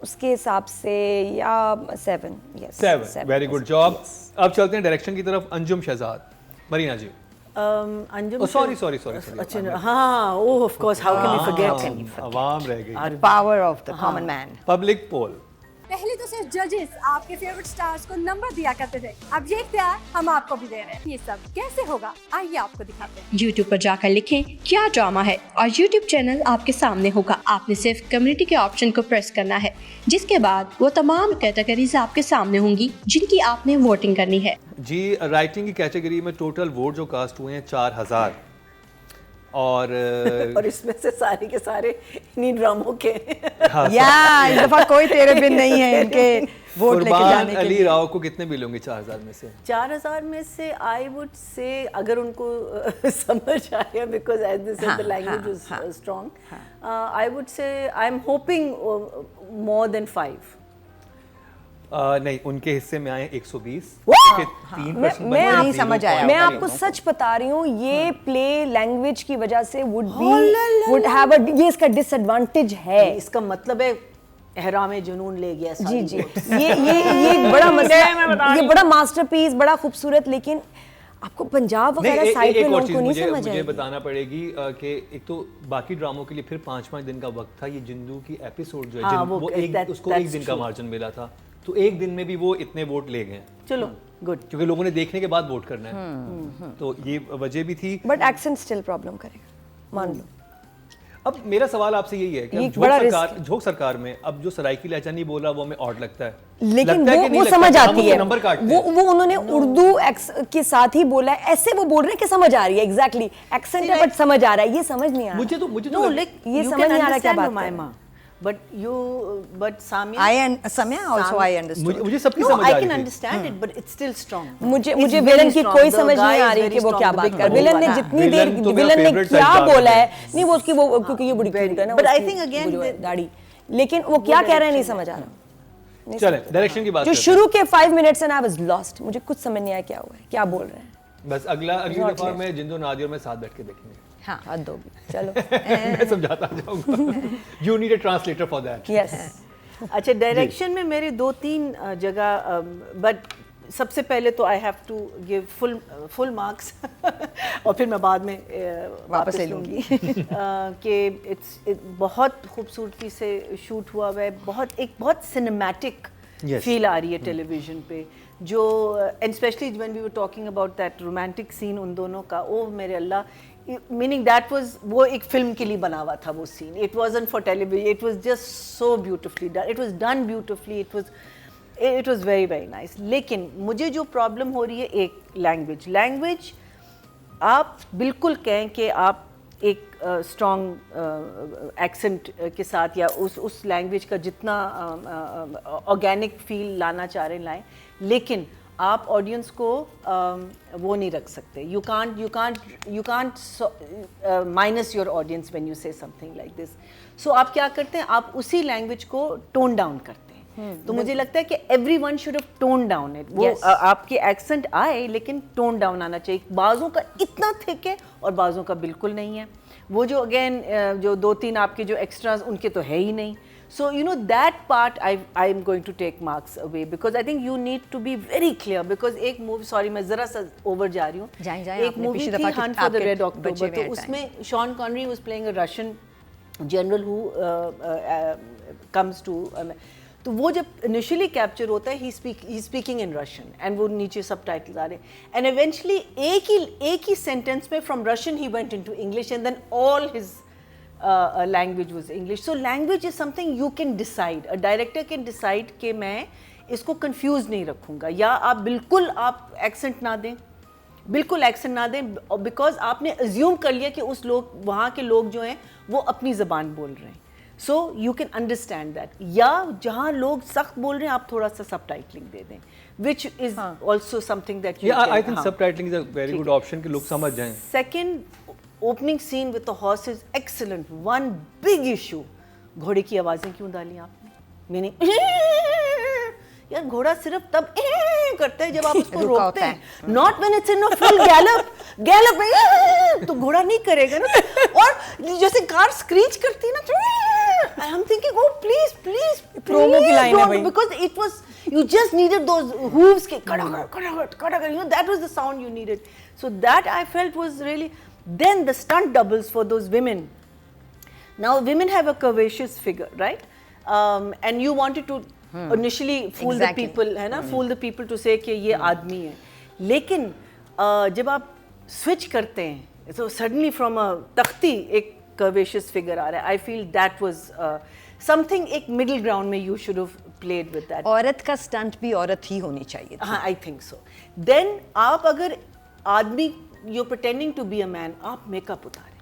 [SPEAKER 4] उसके हिसाब से या 7, yes,
[SPEAKER 1] 7 वेरी गुड जॉब। अब चलते हैं डायरेक्शन की तरफ। अंजुम शहजाद, मरीना जी।
[SPEAKER 3] अंजुम
[SPEAKER 1] सॉरी
[SPEAKER 3] अच्छा हाँ, oh of course, how can we forget?
[SPEAKER 1] आवाम रह गई।
[SPEAKER 2] Power of the common man.
[SPEAKER 1] Public poll.
[SPEAKER 5] पहले तो सिर्फ जजेस आपके फेवरेट स्टार्स को नंबर दिया करते थे, अब ये इख्तियार हम आपको भी दे रहे हैं। ये सब कैसे होगा, आइए आपको दिखाते हैं।
[SPEAKER 6] YouTube पर जाकर लिखें क्या ड्रामा है और YouTube चैनल आपके सामने होगा। आपने सिर्फ कम्युनिटी के ऑप्शन को प्रेस करना है, जिसके बाद वो तमाम कैटेगरीज आपके सामने होंगी जिनकी आपने वोटिंग करनी है।
[SPEAKER 1] जी, राइटिंग की कैटेगरी में टोटल वोट जो कास्ट हुए हैं 4000 और
[SPEAKER 3] इसमें से सारे के सारे इन्हीं ड्रामों के।
[SPEAKER 2] या इस दफा कोई तेरे बिन नहीं है इनके वोट लेके
[SPEAKER 1] कुर्बान
[SPEAKER 2] जाने के
[SPEAKER 1] अली
[SPEAKER 2] लिए।
[SPEAKER 1] राव को कितने मिलेंगे 4000 में से?
[SPEAKER 3] 4000 में से आई वुड से अगर उनको समझ आया, because as this the language is strong, I would say I am hoping more than 5।
[SPEAKER 1] नहीं, उनके हिस्से में आए 120।
[SPEAKER 4] मैं
[SPEAKER 2] नहीं समझ आया।
[SPEAKER 4] मैं आपको सच बता रही हूँ, ये प्ले लैंग्वेज की वजह से वुड हैव ये इसका डिसएडवांटेज है।
[SPEAKER 3] इसका मतलब है एहराम जुनून ले गया
[SPEAKER 4] जी जी, ये एक बड़ा मसला, ये बड़ा मास्टरपीस, बड़ा खूबसूरत, लेकिन आपको पंजाब वगैरह साइड में लोगों को नहीं समझ
[SPEAKER 1] मुझे
[SPEAKER 4] आएगी।
[SPEAKER 1] बताना पड़ेगी कि एक तो बाकी ड्रामों के लिए फिर 5-5 दिन का वक्त था। ये जिंदू की एपिसोड जो है वो उसको एक दिन का मार्जिन मिला था, तो एक दिन में भी वो इतने वोट ले गए।
[SPEAKER 3] चलो गुड,
[SPEAKER 1] क्योंकि लोगों ने देखने के बाद वोट करना है, तो ये वजह भी थी।
[SPEAKER 4] बट एक्सेंट स्टिल प्रॉब्लम करेगा, मान लो।
[SPEAKER 1] अब मेरा सवाल आपसे यही है कि अब झोंक सरकार में अब जो सराइकी लहजा नहीं बोल रहा वो हमें ऑड लगता है,
[SPEAKER 4] लेकिन
[SPEAKER 1] लगता है कि नहीं
[SPEAKER 4] वो
[SPEAKER 1] लगता
[SPEAKER 4] समझ
[SPEAKER 1] है, हम
[SPEAKER 4] आती
[SPEAKER 1] उसके
[SPEAKER 4] है।
[SPEAKER 1] नंबर काटते हैं।
[SPEAKER 4] वो उन्होंने उर्दू के साथ ही बोला है, ऐसे वो बोल रहे हैं कि समझ आ रही है। एग्जैक्टली एक्सेंट है बट समझ आ रहा है, ये समझ नहीं आ रहा।
[SPEAKER 1] मुझे तो
[SPEAKER 3] No, like,
[SPEAKER 4] ये
[SPEAKER 3] you
[SPEAKER 4] समझ
[SPEAKER 3] can
[SPEAKER 4] नहीं आ रहा क्या
[SPEAKER 3] understand
[SPEAKER 4] बात
[SPEAKER 3] Umayma. but Samya.
[SPEAKER 2] Samya also I understood.
[SPEAKER 1] मुझे सबकी
[SPEAKER 3] No,
[SPEAKER 1] समझ आ
[SPEAKER 3] I
[SPEAKER 1] रही
[SPEAKER 3] can
[SPEAKER 1] थी।
[SPEAKER 3] understand it, but it's still strong.
[SPEAKER 4] मुझे
[SPEAKER 3] It's
[SPEAKER 4] मुझे
[SPEAKER 3] very
[SPEAKER 4] विलन की
[SPEAKER 3] strong.
[SPEAKER 4] कोई
[SPEAKER 3] The
[SPEAKER 4] समझ
[SPEAKER 3] guy
[SPEAKER 4] नहीं
[SPEAKER 3] is
[SPEAKER 4] आ रही
[SPEAKER 3] very
[SPEAKER 4] कि वो
[SPEAKER 3] strong,
[SPEAKER 4] क्या
[SPEAKER 3] the
[SPEAKER 4] बात
[SPEAKER 3] big
[SPEAKER 4] कर,
[SPEAKER 3] body
[SPEAKER 4] विलन ने
[SPEAKER 3] वाला।
[SPEAKER 4] जितनी देर
[SPEAKER 1] विलन तो मेरा
[SPEAKER 4] विलन ने
[SPEAKER 1] favorite
[SPEAKER 4] क्या
[SPEAKER 1] side
[SPEAKER 4] बोला है,
[SPEAKER 1] है।
[SPEAKER 4] नहीं वो उसकी वो क्योंकि ये बड़ी क्यूट है ना,
[SPEAKER 3] But I
[SPEAKER 4] उसकी
[SPEAKER 3] think again
[SPEAKER 4] वो जो है
[SPEAKER 3] the-
[SPEAKER 4] दाढ़ी, लेकिन वो क्या कह रहे हैं नहीं समझ आ रहा।
[SPEAKER 1] चले डायरेक्शन की बात
[SPEAKER 4] जो
[SPEAKER 1] करते हैं।
[SPEAKER 4] शुरू के 5 minutes and I was lost, मुझे कुछ समझ नहीं आया क्या हुआ है, क्या बोल रहे हैं।
[SPEAKER 1] बस अगली
[SPEAKER 4] Not
[SPEAKER 1] दफा
[SPEAKER 4] clear.
[SPEAKER 1] में जिंदू नादिर में साथ बैठ के देखेंगे।
[SPEAKER 2] हाँ
[SPEAKER 4] हद होगी, चलो
[SPEAKER 1] मैं समझाता जाऊंगा। You need a translator for that.
[SPEAKER 4] Yes.
[SPEAKER 3] अच्छा, डायरेक्शन में मेरे 2-3 जगह, बट सबसे पहले तो I have to give full marks और फिर मैं बाद में वापस
[SPEAKER 2] ले
[SPEAKER 3] लूँगी कि बहुत खूबसूरती से शूट हुआ हुआ है, बहुत सिनेमैटिक
[SPEAKER 1] Yes.
[SPEAKER 3] फील आ रही है टेलीविज़न पे, जो and specially when we were talking about that romantic scene उन दोनों का, ओ मेरे अल्लाह, मीनिंग दैट वाज, वो एक फिल्म के लिए बना हुआ था वो scene, it wasn't for television, it was just so beautifully done, it was done beautifully, it was very very nice. लेकिन मुझे जो प्रॉब्लम हो रही है, एक लैंग्वेज आप बिल्कुल कहें कि आप एक स्ट्रॉन्ग एक्सेंट के साथ या उस लैंग्वेज का जितना ऑर्गेनिक फील लाना चाह रहे हैं लाएं, लेकिन आप ऑडियंस को वो नहीं रख सकते। You can't minus your audience when you say something like this. So आप क्या करते हैं, आप उसी लैंग्वेज को टोन डाउन करते हैं। तो मुझे लगता है कि everyone should have tone down it. वो आपके एक्सेंट आए लेकिन टोन डाउन आना चाहिए। बाज़ों का इतना थिक है और बाज़ों का बिल्कुल नहीं है। वो जो अगेन जो 2-3 आपके जो एक्स्ट्राज उनके तो है ही नहीं। So you know that part I am going to take marks away because I think you need to be very clear because एक मूवी, सॉरी मैं जरा सा ओवर जा रही हूँ, एक मूवी थी हंट फॉर द रेड अक्टूबर, तो उसमें Sean Connery was playing a Russian general who comes to तो वो जब इनिशियली कैप्चर होता है he speaking in Russian and वो नीचे सबटाइटल्स आ रहे हैं एंड इवेंचुअली एक ही सेंटेंस में from Russian he went into English and then all his language was English. So language is something you can decide. A director can decide कि मैं इसको confuse नहीं रखूँगा, या आप बिल्कुल आप accent ना दें, बिल्कुल accent ना दें, because आपने assume कर लिया कि उस लोग, वहाँ के लोग जो हैं वो अपनी ज़बान बोल रहे हैं. So you can understand that. या जहाँ लोग सख्त बोल रहे हैं आप थोड़ा सा subtitling दे दें, which is also something that you can.
[SPEAKER 1] I think subtitling is a very good option कि लोग समझ जाएं.
[SPEAKER 3] Second, opening scene with the horse is excellent. One big issue, घोड़े की आवाज़ें क्यों डाली आपने? मैंने यार घोड़ा सिर्फ तब करता है जब आप उसको रोकते हैं, not when it's in a full gallop में तो घोड़ा नहीं करेगा ना. और जैसे कार स्क्रीच करती है ना, I'm thinking oh please
[SPEAKER 4] promo की लाइन है भाई,
[SPEAKER 3] because it was, you just needed those hooves के कड़ाकड़, you know, that was the sound you needed. So that I felt was really. Then the stunt doubles for those women. Now women have a curvaceous figure, right? And you wanted to initially fool the people, है ना? Fool the people to say कि ये आदमी है. लेकिन जब आप switch करते हैं, so suddenly from a तख्ती एक curvaceous figure आ रहा है. I feel that was something, एक middle ground में you should have played with that.
[SPEAKER 2] औरत का stunt भी औरत ही होनी चाहिए.
[SPEAKER 3] हाँ, I think so. Then आप अगर आदमी, you're pretending to be a man, आप मेकअप उतारें,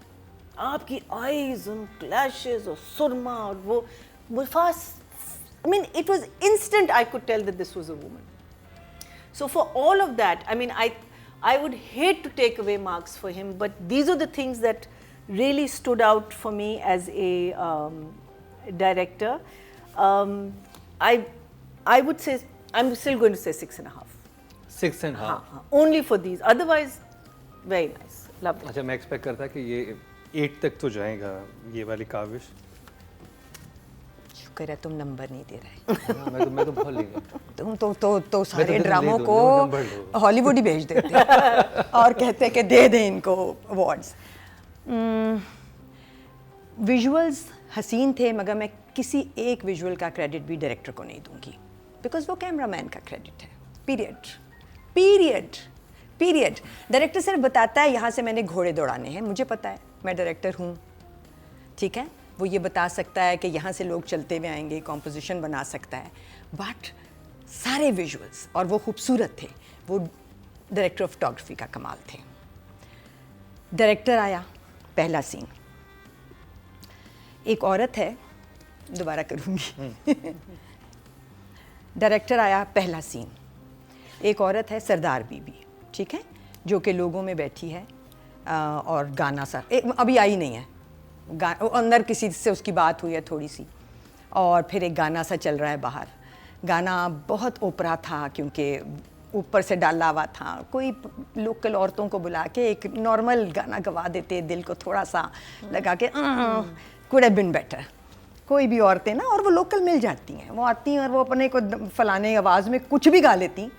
[SPEAKER 3] आपकी eyes and lashes और सुरमा और वो fast, I mean it was instant I could tell that this was a woman. So for all of that, I mean I would hate to take away marks for him, but these are the things that really stood out for me as a director. I would say, I'm still going to say 6.5.
[SPEAKER 1] 6.5.
[SPEAKER 3] Only for these, otherwise very nice, lovely.
[SPEAKER 1] अच्छा, मैं expect करता कि ये 8 तक तो जाएगा ये वाली काविश.
[SPEAKER 2] शुक्र है तुम नंबर नहीं दे रहे.
[SPEAKER 1] मैं तो बहुत लेगा.
[SPEAKER 2] तुम तो सारे
[SPEAKER 1] तो
[SPEAKER 2] ड्रामों
[SPEAKER 1] दे
[SPEAKER 2] को
[SPEAKER 1] दो, नंबर लो.
[SPEAKER 2] हॉलीवुड ही भेज देते और कहते कि दे दें इनको अवार्ड्स. विजुअल्स हसीन थे, मगर मैं किसी एक विजुअल का क्रेडिट भी डायरेक्टर को नहीं दूंगी, बिकॉज वो कैमरामैन का क्रेडिट है. पीरियड. डायरेक्टर सिर्फ बताता है यहाँ से मैंने घोड़े दौड़ाने हैं, मुझे पता है, मैं डायरेक्टर हूँ, ठीक है. वो ये बता सकता है कि यहाँ से लोग चलते हुए आएंगे, कॉम्पोजिशन बना सकता है, बट सारे विजुअल्स, और वो खूबसूरत थे, वो डायरेक्टर ऑफ फोटोग्राफी का कमाल थे. डायरेक्टर आया, पहला सीन, एक औरत है दोबारा करूँगी। डायरेक्टर आया, पहला सीन, एक औरत है सरदार बीबी, ठीक है, जो कि लोगों में बैठी है और गाना सा अभी आई नहीं है, अंदर किसी से उसकी बात हुई है थोड़ी सी, और फिर एक गाना सा चल रहा है बाहर। गाना बहुत ओपरा था क्योंकि ऊपर से डाला हुआ था, कोई लोकल औरतों को बुला के एक नॉर्मल गाना गवा देते, दिल को थोड़ा सा लगा के कुड हैव बीन बेटर। कोई भी औरतें ना, और वो लोकल मिल जाती हैं, वो आती हैं और वो अपने को फलाने आवाज़ में कुछ भी गा लेती,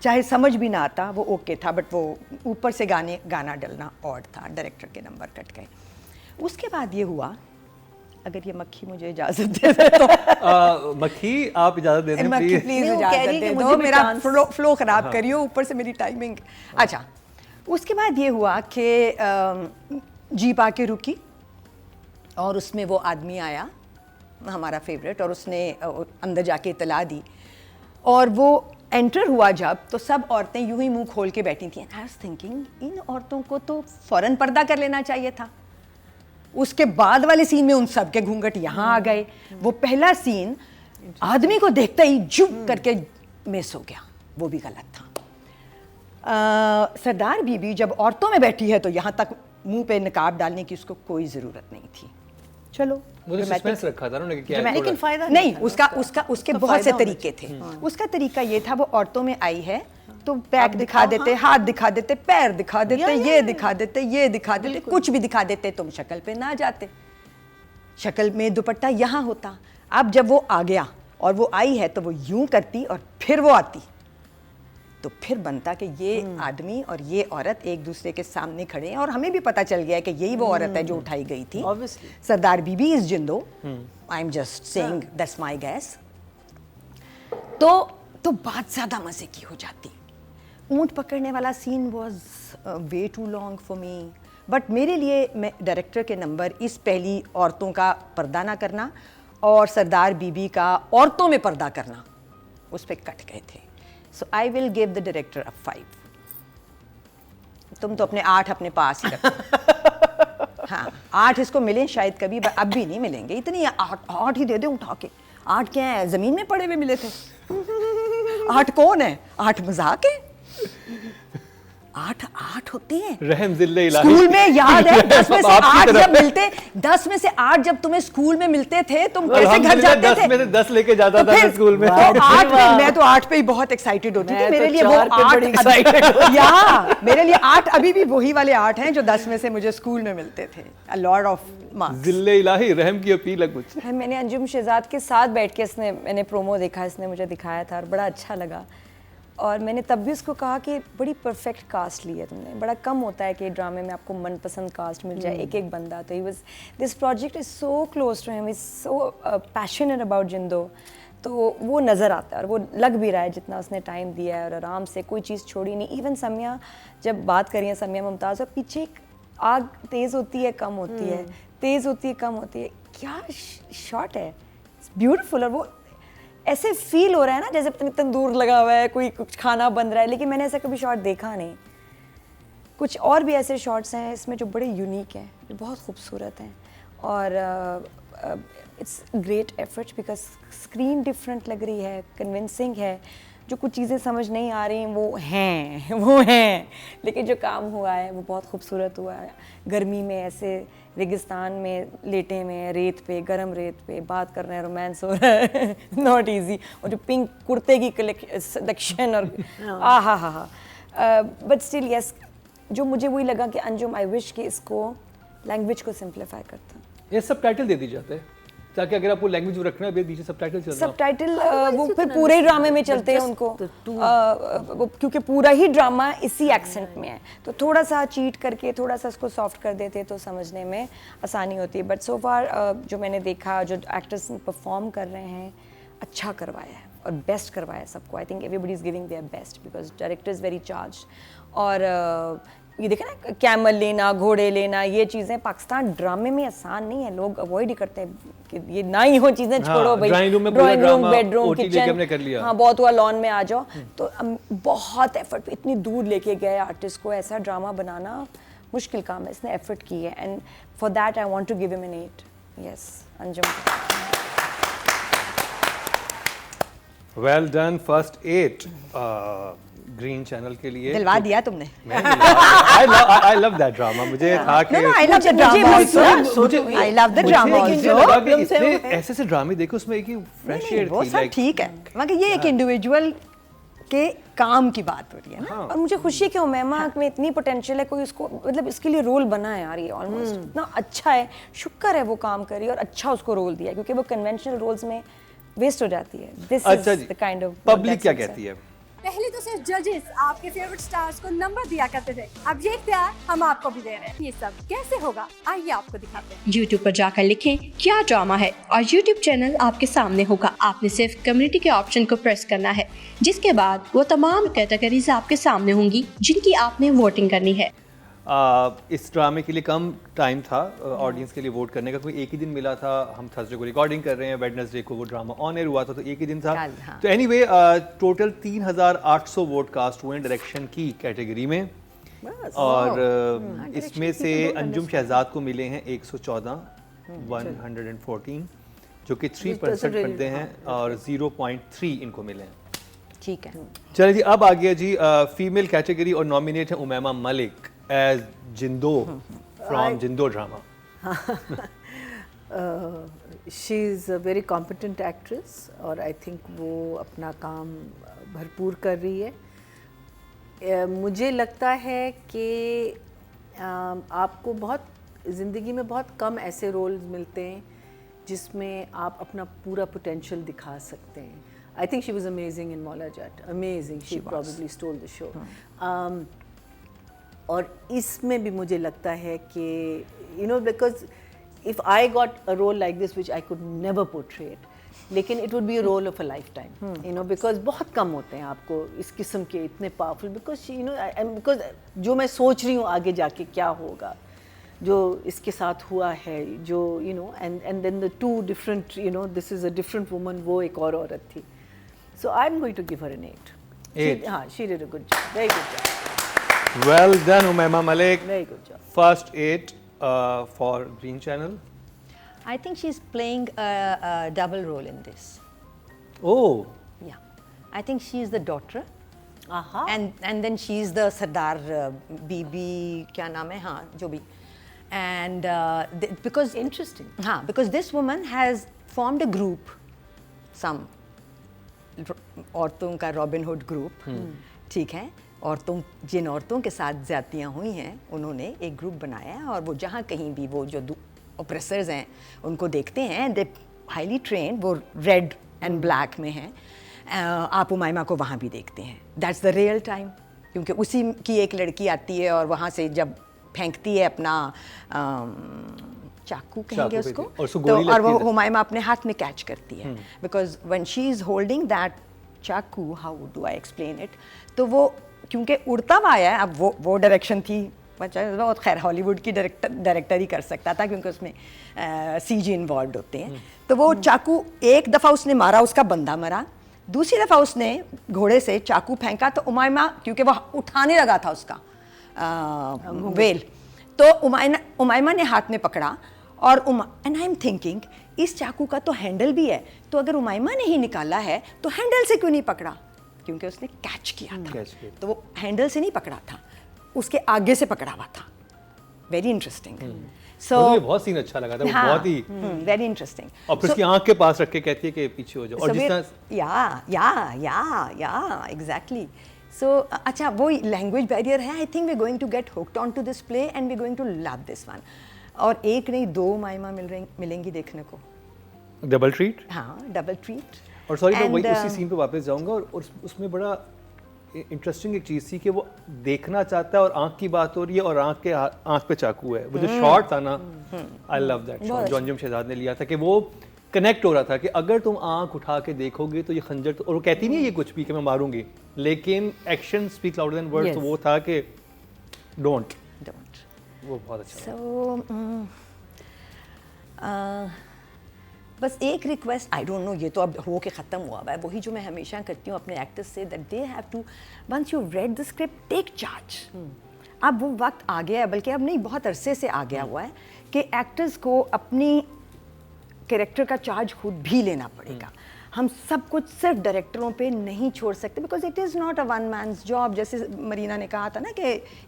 [SPEAKER 2] चाहे समझ भी ना आता, वो ओके था, बट वो ऊपर से गाना डलना ऑड था। डायरेक्टर के नंबर कट गए। उसके बाद ये हुआ, अगर ये मक्खी मुझे इजाज़त दे दे तो
[SPEAKER 1] मक्खी आप इजाज़त दे दें
[SPEAKER 2] मक्खी
[SPEAKER 1] प्लीज।
[SPEAKER 2] प्लीज
[SPEAKER 3] नहीं, वो कह
[SPEAKER 2] इजाज़त
[SPEAKER 3] रही
[SPEAKER 2] दे
[SPEAKER 3] कि
[SPEAKER 2] दो,
[SPEAKER 3] मुझे भी
[SPEAKER 2] मेरा
[SPEAKER 3] chance-
[SPEAKER 2] फ्लो ख़राब करियो, ऊपर से मेरी टाइमिंग। अच्छा, उसके बाद ये हुआ कि जीप आके रुकी और उसमें वो आदमी आया, हमारा फेवरेट, और उसने अंदर जाके इतला दी, और वो एंटर हुआ जब, तो सब औरतें यूं ही मुंह खोल के बैठी थी। आई वाज थिंकिंग, इन औरतों को तो फौरन पर्दा कर लेना चाहिए था। उसके बाद वाले सीन में उन सब के घूंघट यहाँ आ गए। वो पहला सीन आदमी को देखते ही जुप करके मिस हो गया, वो भी गलत था। सरदार बीबी जब औरतों में बैठी है तो यहाँ तक मुंह पे नकाब डालने की उसको कोई ज़रूरत नहीं थी। चलो,
[SPEAKER 1] मुझे
[SPEAKER 2] dramatic-
[SPEAKER 1] सस्पेंस रखा था उन्होंने कि क्या है
[SPEAKER 3] लेकिन
[SPEAKER 1] थोड़ा।
[SPEAKER 3] फायदा
[SPEAKER 2] नहीं,
[SPEAKER 3] था
[SPEAKER 2] उसके
[SPEAKER 3] तो
[SPEAKER 2] बहुत से
[SPEAKER 3] फायदा होना
[SPEAKER 2] तरीके थे। उसका तरीका ये था, वो औरतों में आई है तो बैक दिखा
[SPEAKER 3] दिखाओ,
[SPEAKER 2] देते, हाथ दिखा देते, पैर दिखा देते,
[SPEAKER 3] या,
[SPEAKER 2] ये
[SPEAKER 3] या।
[SPEAKER 2] दिखा देते, ये दिखा देते, कुछ भी दिखा देते, तुम शक्ल पे ना जाते, शक्ल में दुपट्टा यहाँ होता। अब जब वो आ गया और वो आई है तो वो यूं करती और फिर वो आती, तो फिर बनता कि ये आदमी और ये औरत एक दूसरे के सामने खड़े हैं, और हमें भी पता चल गया कि यही वो औरत है जो उठाई गई थी।
[SPEAKER 3] Obviously.
[SPEAKER 2] Sardar Bibi is Jindo, I am just saying, that's my guess. तो बात ज्यादा मजे की हो जाती। ऊंट पकड़ने वाला scene was way too long for me, but मेरे लिए, मैं डायरेक्टर के नंबर इस पहली औरतों का पर्दा ना करना और सरदार बीबी का औरतों में पर्दा करना, उस पर कट गए थे। So I will give the director a 5। तुम तो अपने 8 अपने पास ही रखो। हाँ, 8 इसको मिले शायद कभी, अब भी नहीं मिलेंगे इतनी। 8 ही दे दे उठा के। 8 क्या है, जमीन में पड़े हुए मिले थे। 8 कौन है? 8 मजाक है? 8 होते हैं।
[SPEAKER 1] रहम जिल्ले इलाही।
[SPEAKER 2] स्कूल में याद है 10 में से
[SPEAKER 1] आपकी
[SPEAKER 2] 8
[SPEAKER 1] तरफ।
[SPEAKER 2] जब मिलते, 10 में से 8 जब तुम्हें स्कूल में मिलते थे, तुम कैसे घर
[SPEAKER 1] अल्हम्दुलिल्लाह
[SPEAKER 2] जाते
[SPEAKER 1] 10
[SPEAKER 2] थे?
[SPEAKER 1] में से 10 लेके जाता
[SPEAKER 2] तो
[SPEAKER 1] था मैं
[SPEAKER 2] फिर-
[SPEAKER 1] स्कूल में।
[SPEAKER 2] तो 8 में, मैं तो 8 पे ही बहुत एक्साइटेड होती थी।
[SPEAKER 3] मैं
[SPEAKER 2] मेरे
[SPEAKER 3] तो
[SPEAKER 2] लिए वो
[SPEAKER 3] 4 पे
[SPEAKER 2] 8
[SPEAKER 3] बड़ी excited
[SPEAKER 2] या मेरे लिए 8 अभी भी वही वाले 8 हैं जो 10 में से मुझे स्कूल में मिलते थे। अ लॉट ऑफ मार्क्स।
[SPEAKER 1] जिल्ले इलाही, रहम की अपील है कुछ।
[SPEAKER 4] मैंने अंजुम शहजाद के साथ बैठ के मैंने प्रोमो देखा, इसने मुझे दिखाया था और बड़ा अच्छा लगा। और मैंने तब भी उसको कहा कि बड़ी परफेक्ट कास्ट ली है तुमने। बड़ा कम होता है कि ड्रामे में आपको मनपसंद कास्ट मिल जाए, एक एक बंदा। तो he was, this project is so close to him, is so passionate about Jindo. तो वो नज़र आता है और वो लग भी रहा है जितना उसने टाइम दिया है, और आराम से कोई चीज़ छोड़ी नहीं। इवन समिया, जब बात करिए समिया मुमताज़, और पीछे एक आग तेज़ होती है, कम होती है, तेज़ होती है, कम होती है। क्या शॉट है, इट्स ब्यूटीफुल। और वो ऐसे फील हो रहा है ना जैसे पता नहीं तंदूर लगा हुआ है, कोई कुछ खाना बन रहा है, लेकिन मैंने ऐसा कभी शॉट देखा नहीं। कुछ और भी ऐसे शॉट्स हैं इसमें जो बड़े यूनिक हैं, जो बहुत खूबसूरत हैं, और it's great effort because screen different लग रही है, कन्विंसिंग है। जो कुछ चीज़ें समझ नहीं आ रही वो हैं, लेकिन जो काम हुआ है वो बहुत खूबसूरत हुआ है। गर्मी में ऐसे रेगिस्तान में लेटे में, रेत पे, गरम रेत पे बात कर रहे हैं, रोमांस हो रहा है, नॉट इजी। और जो पिंक कुर्ते की सिलेक्शन और हा बट स्टिल यस, जो मुझे वही लगा कि अंजुम, आई विश कि इसको लैंग्वेज को सिंप्लीफाई करता।
[SPEAKER 1] ये सबटाइटल दे दी जाते हैं ताकि अगर आपको लैंग्वेज रखना है नीचे सबटाइटल चलना।
[SPEAKER 4] सबटाइटल वो फिर पूरे ड्रामे में चलते हैं उनको, क्योंकि पूरा ही ड्रामा इसी एक्सेंट में है, तो थोड़ा सा चीट करके थोड़ा सा उसको सॉफ्ट कर देते तो समझने में आसानी होती है। बट सो फार जो मैंने देखा, जो एक्टर्स परफॉर्म कर रहे हैं, अच्छा करवाया है और बेस्ट करवाया सबको। I think everybody is giving their best because director is very charge. और ये देखें ना, कैमल लेना, घोड़े लेना, ये चीज़ें पाकिस्तान ड्रामे में आसान नहीं है। लोग अवॉइड ही करते हैं कि ये ना ही हो चीज़ें, छोड़ो भाई,
[SPEAKER 1] ड्राइंग रूम में पूरा ड्रामा,
[SPEAKER 4] बेडरूम,
[SPEAKER 1] OT लेके हमने कर
[SPEAKER 4] किचन,
[SPEAKER 1] लिया।
[SPEAKER 4] हाँ बहुत हुआ, लॉन में आ जाओ। तो बहुत एफर्ट, इतनी दूर लेके गए आर्टिस्ट को, ऐसा ड्रामा बनाना मुश्किल काम है, इसने एफर्ट की है, and for that I want to give him an 8। Yes Anjum.
[SPEAKER 1] Well done, first 8 Green channel के लिए।
[SPEAKER 2] दिलवा दिया तुमने।
[SPEAKER 1] I love that drama. मुझे था कि
[SPEAKER 2] No, I love the drama also. I love the drama
[SPEAKER 1] मुझे
[SPEAKER 2] also.
[SPEAKER 1] लगा कि इतने ऐसे से ड्रामे देखो, उसमें एक ही फ्रेश
[SPEAKER 2] नहीं,
[SPEAKER 1] एयर
[SPEAKER 2] वो
[SPEAKER 1] थी,
[SPEAKER 2] सब
[SPEAKER 1] like
[SPEAKER 2] ठीक है, मगर ये एक इंडिविजुअल के काम की बात हो रही है ना।
[SPEAKER 4] और मुझे खुशी है कि उमैमा में इतनी पोटेंशियल है, कोई उसको मतलब इसके लिए रोल बना है यार, ये ऑलमोस्ट इतना अच्छा है, शुक्र है वो काम करी और अच्छा उसको रोल दिया, क्योंकि वो कन्वेंशनल रोल्स में वेस्ट हो जाती है। दिस
[SPEAKER 1] अच्छा
[SPEAKER 4] इज
[SPEAKER 1] जी,
[SPEAKER 4] द काइंड ऑफ
[SPEAKER 1] पब्लिक क्या कहती है?
[SPEAKER 5] पहले तो सिर्फ जजेस आपके फेवरेट स्टार्स को नंबर दिया करते थे, अब ये इख्तियार हम आपको भी दे रहे हैं। ये सब कैसे होगा, आइए आपको दिखाते हैं।
[SPEAKER 6] YouTube पर जाकर लिखें क्या ड्रामा है और YouTube चैनल आपके सामने होगा। आपने सिर्फ कम्युनिटी के ऑप्शन को प्रेस करना है, जिसके बाद वो तमाम कैटेगरीज आपके सामने होंगी जिनकी आपने वोटिंग करनी है।
[SPEAKER 1] इस ड्रामे के लिए कम टाइम था ऑडियंस के लिए वोट करने का, कोई एक ही दिन मिला था। हम थर्सडे को रिकॉर्डिंग कर रहे हैं, वेडनेसडे को वो ड्रामा ऑन एयर हुआ था, तो एक ही दिन था।
[SPEAKER 2] कल, हाँ।
[SPEAKER 1] तो एनीवे टोटल 3800 वोट कास्ट हुए डायरेक्शन की कैटेगरी में, और इसमें से अंजुम शहजाद को मिले हैं 114 114, जो कि 3% बनते हैं, और 0.3 इनको मिले हैं।
[SPEAKER 2] ठीक है।
[SPEAKER 1] चलिए जी, अब आ गया जी फीमेल कैटेगरी, और नॉमिनेट है Umaima Malik as Jindo from Jindo drama.
[SPEAKER 3] She is a very competent actress, और आई थिंक वो अपना काम भरपूर कर रही है। मुझे लगता है कि आपको बहुत ज़िंदगी में बहुत कम ऐसे रोल्स मिलते हैं जिसमें आप अपना पूरा पोटेंशियल दिखा सकते हैं। I think she was amazing in Mola Jat. Amazing. She probably stole the show. और इसमें भी मुझे लगता है कि because if I got a role like this which I could never portray it, लेकिन it would be a role of a lifetime. Because बहुत कम होते हैं आपको इस किस्म के इतने powerful, because because जो मैं सोच रही हूँ आगे जाके क्या होगा, जो इसके साथ हुआ है, जो and then the two different, this is a different woman, वो एक और औरत थी. So I'm going to give her an 8.
[SPEAKER 1] 8.
[SPEAKER 3] She did a good job. Very good job.
[SPEAKER 1] Well done, Umaima Malik.
[SPEAKER 3] Very good job.
[SPEAKER 1] First 8 for Green Channel.
[SPEAKER 2] I think she's playing a double role in this.
[SPEAKER 1] Oh.
[SPEAKER 2] Yeah. I think she's the daughter.
[SPEAKER 3] Aha.
[SPEAKER 2] And then she's the Sardar Bibi, क्या नाम है, हाँ, जो भी. And because
[SPEAKER 3] Interesting.
[SPEAKER 2] हाँ, because this woman has formed a group, some औरतों का Robin Hood group, ठीक है, जिन औरतों के साथ ज्यादतियाँ हुई हैं उन्होंने एक ग्रुप बनाया है, और वो जहाँ कहीं भी वो जो ऑपरेसर्स हैं उनको देखते हैं, दे हाईली ट्रेंड, वो रेड एंड ब्लैक में हैं, आप उमाइमा को वहाँ भी देखते हैं। दैट्स द रियल टाइम, क्योंकि उसी की एक लड़की आती है और वहाँ से जब फेंकती है अपना चाकू कहेंगे उसको, और वो हुमायूं अपने हाथ में कैच करती है, because when she is holding that चाकू, how do I explain it, तो वो क्योंकि उड़ता हुआ आया है, अब वो डायरेक्शन थी, बहुत खैर हॉलीवुड की डायरेक्टर ही कर सकता था क्योंकि उसमें सीजी इन्वॉल्व होते हैं, तो वो चाकू एक दफ़ा उसने मारा, उसका बंदा मरा, दूसरी दफ़ा उसने घोड़े से चाकू फेंका तो उमाइमा, क्योंकि वह उठाने लगा था उसका वेल, तो उमाइमा ने हाथ में पकड़ा, और एंड आई एम थिंकिंग इस चाकू का तो हैंडल भी है, तो अगर उमाइमा ने ही निकाला है तो हैंडल से क्यों नहीं पकड़ा, क्योंकि उसने कैच किया था, तो वो हैंडल से नहीं पकड़ा था, उसके आगे से पकड़ा हुआ था। Very interesting. सो
[SPEAKER 1] मुझे बहुत सीन अच्छा लगा था, वो बहुत ही
[SPEAKER 2] वेरी इंटरेस्टिंग।
[SPEAKER 1] और फिर उसकी आंख के पास रख के कहती है कि पीछे हो जाओ, और जिस तरह
[SPEAKER 2] या एग्जैक्टली। सो अच्छा, वो लैंग्वेज बैरियर है, I think we going to get hooked on to this play and we going to love this one. और एक नहीं, 2 माइमा मिलेंगी देखने को।
[SPEAKER 1] Double treat.
[SPEAKER 2] हाँ, डबल ट्रीट।
[SPEAKER 1] और सॉरी, मैं वही उसी सीन पे वापस जाऊंगा, और उसमें बड़ा इंटरेस्टिंग एक चीज़ थी कि वो देखना चाहता है और आंख की बात हो रही है और आंख पे चाकू है, वो जो शॉट था ना, आई लव दैट शॉट जो अंजुम शहजाद ने लिया था, कि वो कनेक्ट हो रहा था कि अगर तुम आंख उठा के देखोगे तो ये खंजर तो, और वो कहती नहीं है ये कुछ भी कि मैं मारूंगी, लेकिन action speak louder than words, तो वो था कि डोंट, वो बहुत अच्छा।
[SPEAKER 2] बस एक रिक्वेस्ट, आई डोंट नो, ये तो अब हो के ख़त्म हुआ है, वही जो मैं हमेशा करती हूँ अपने एक्टर्स से, that they have to, once you read the script, take charge. अब वो वक्त आ गया है, बल्कि अब नहीं, बहुत अरसे से आ गया हुआ है कि एक्टर्स को अपनी कैरेक्टर का चार्ज खुद भी लेना पड़ेगा। हम सब कुछ सिर्फ डायरेक्टरों पे नहीं छोड़ सकते, because it is not a one men's job. जैसे मरीना ने कहा था ना कि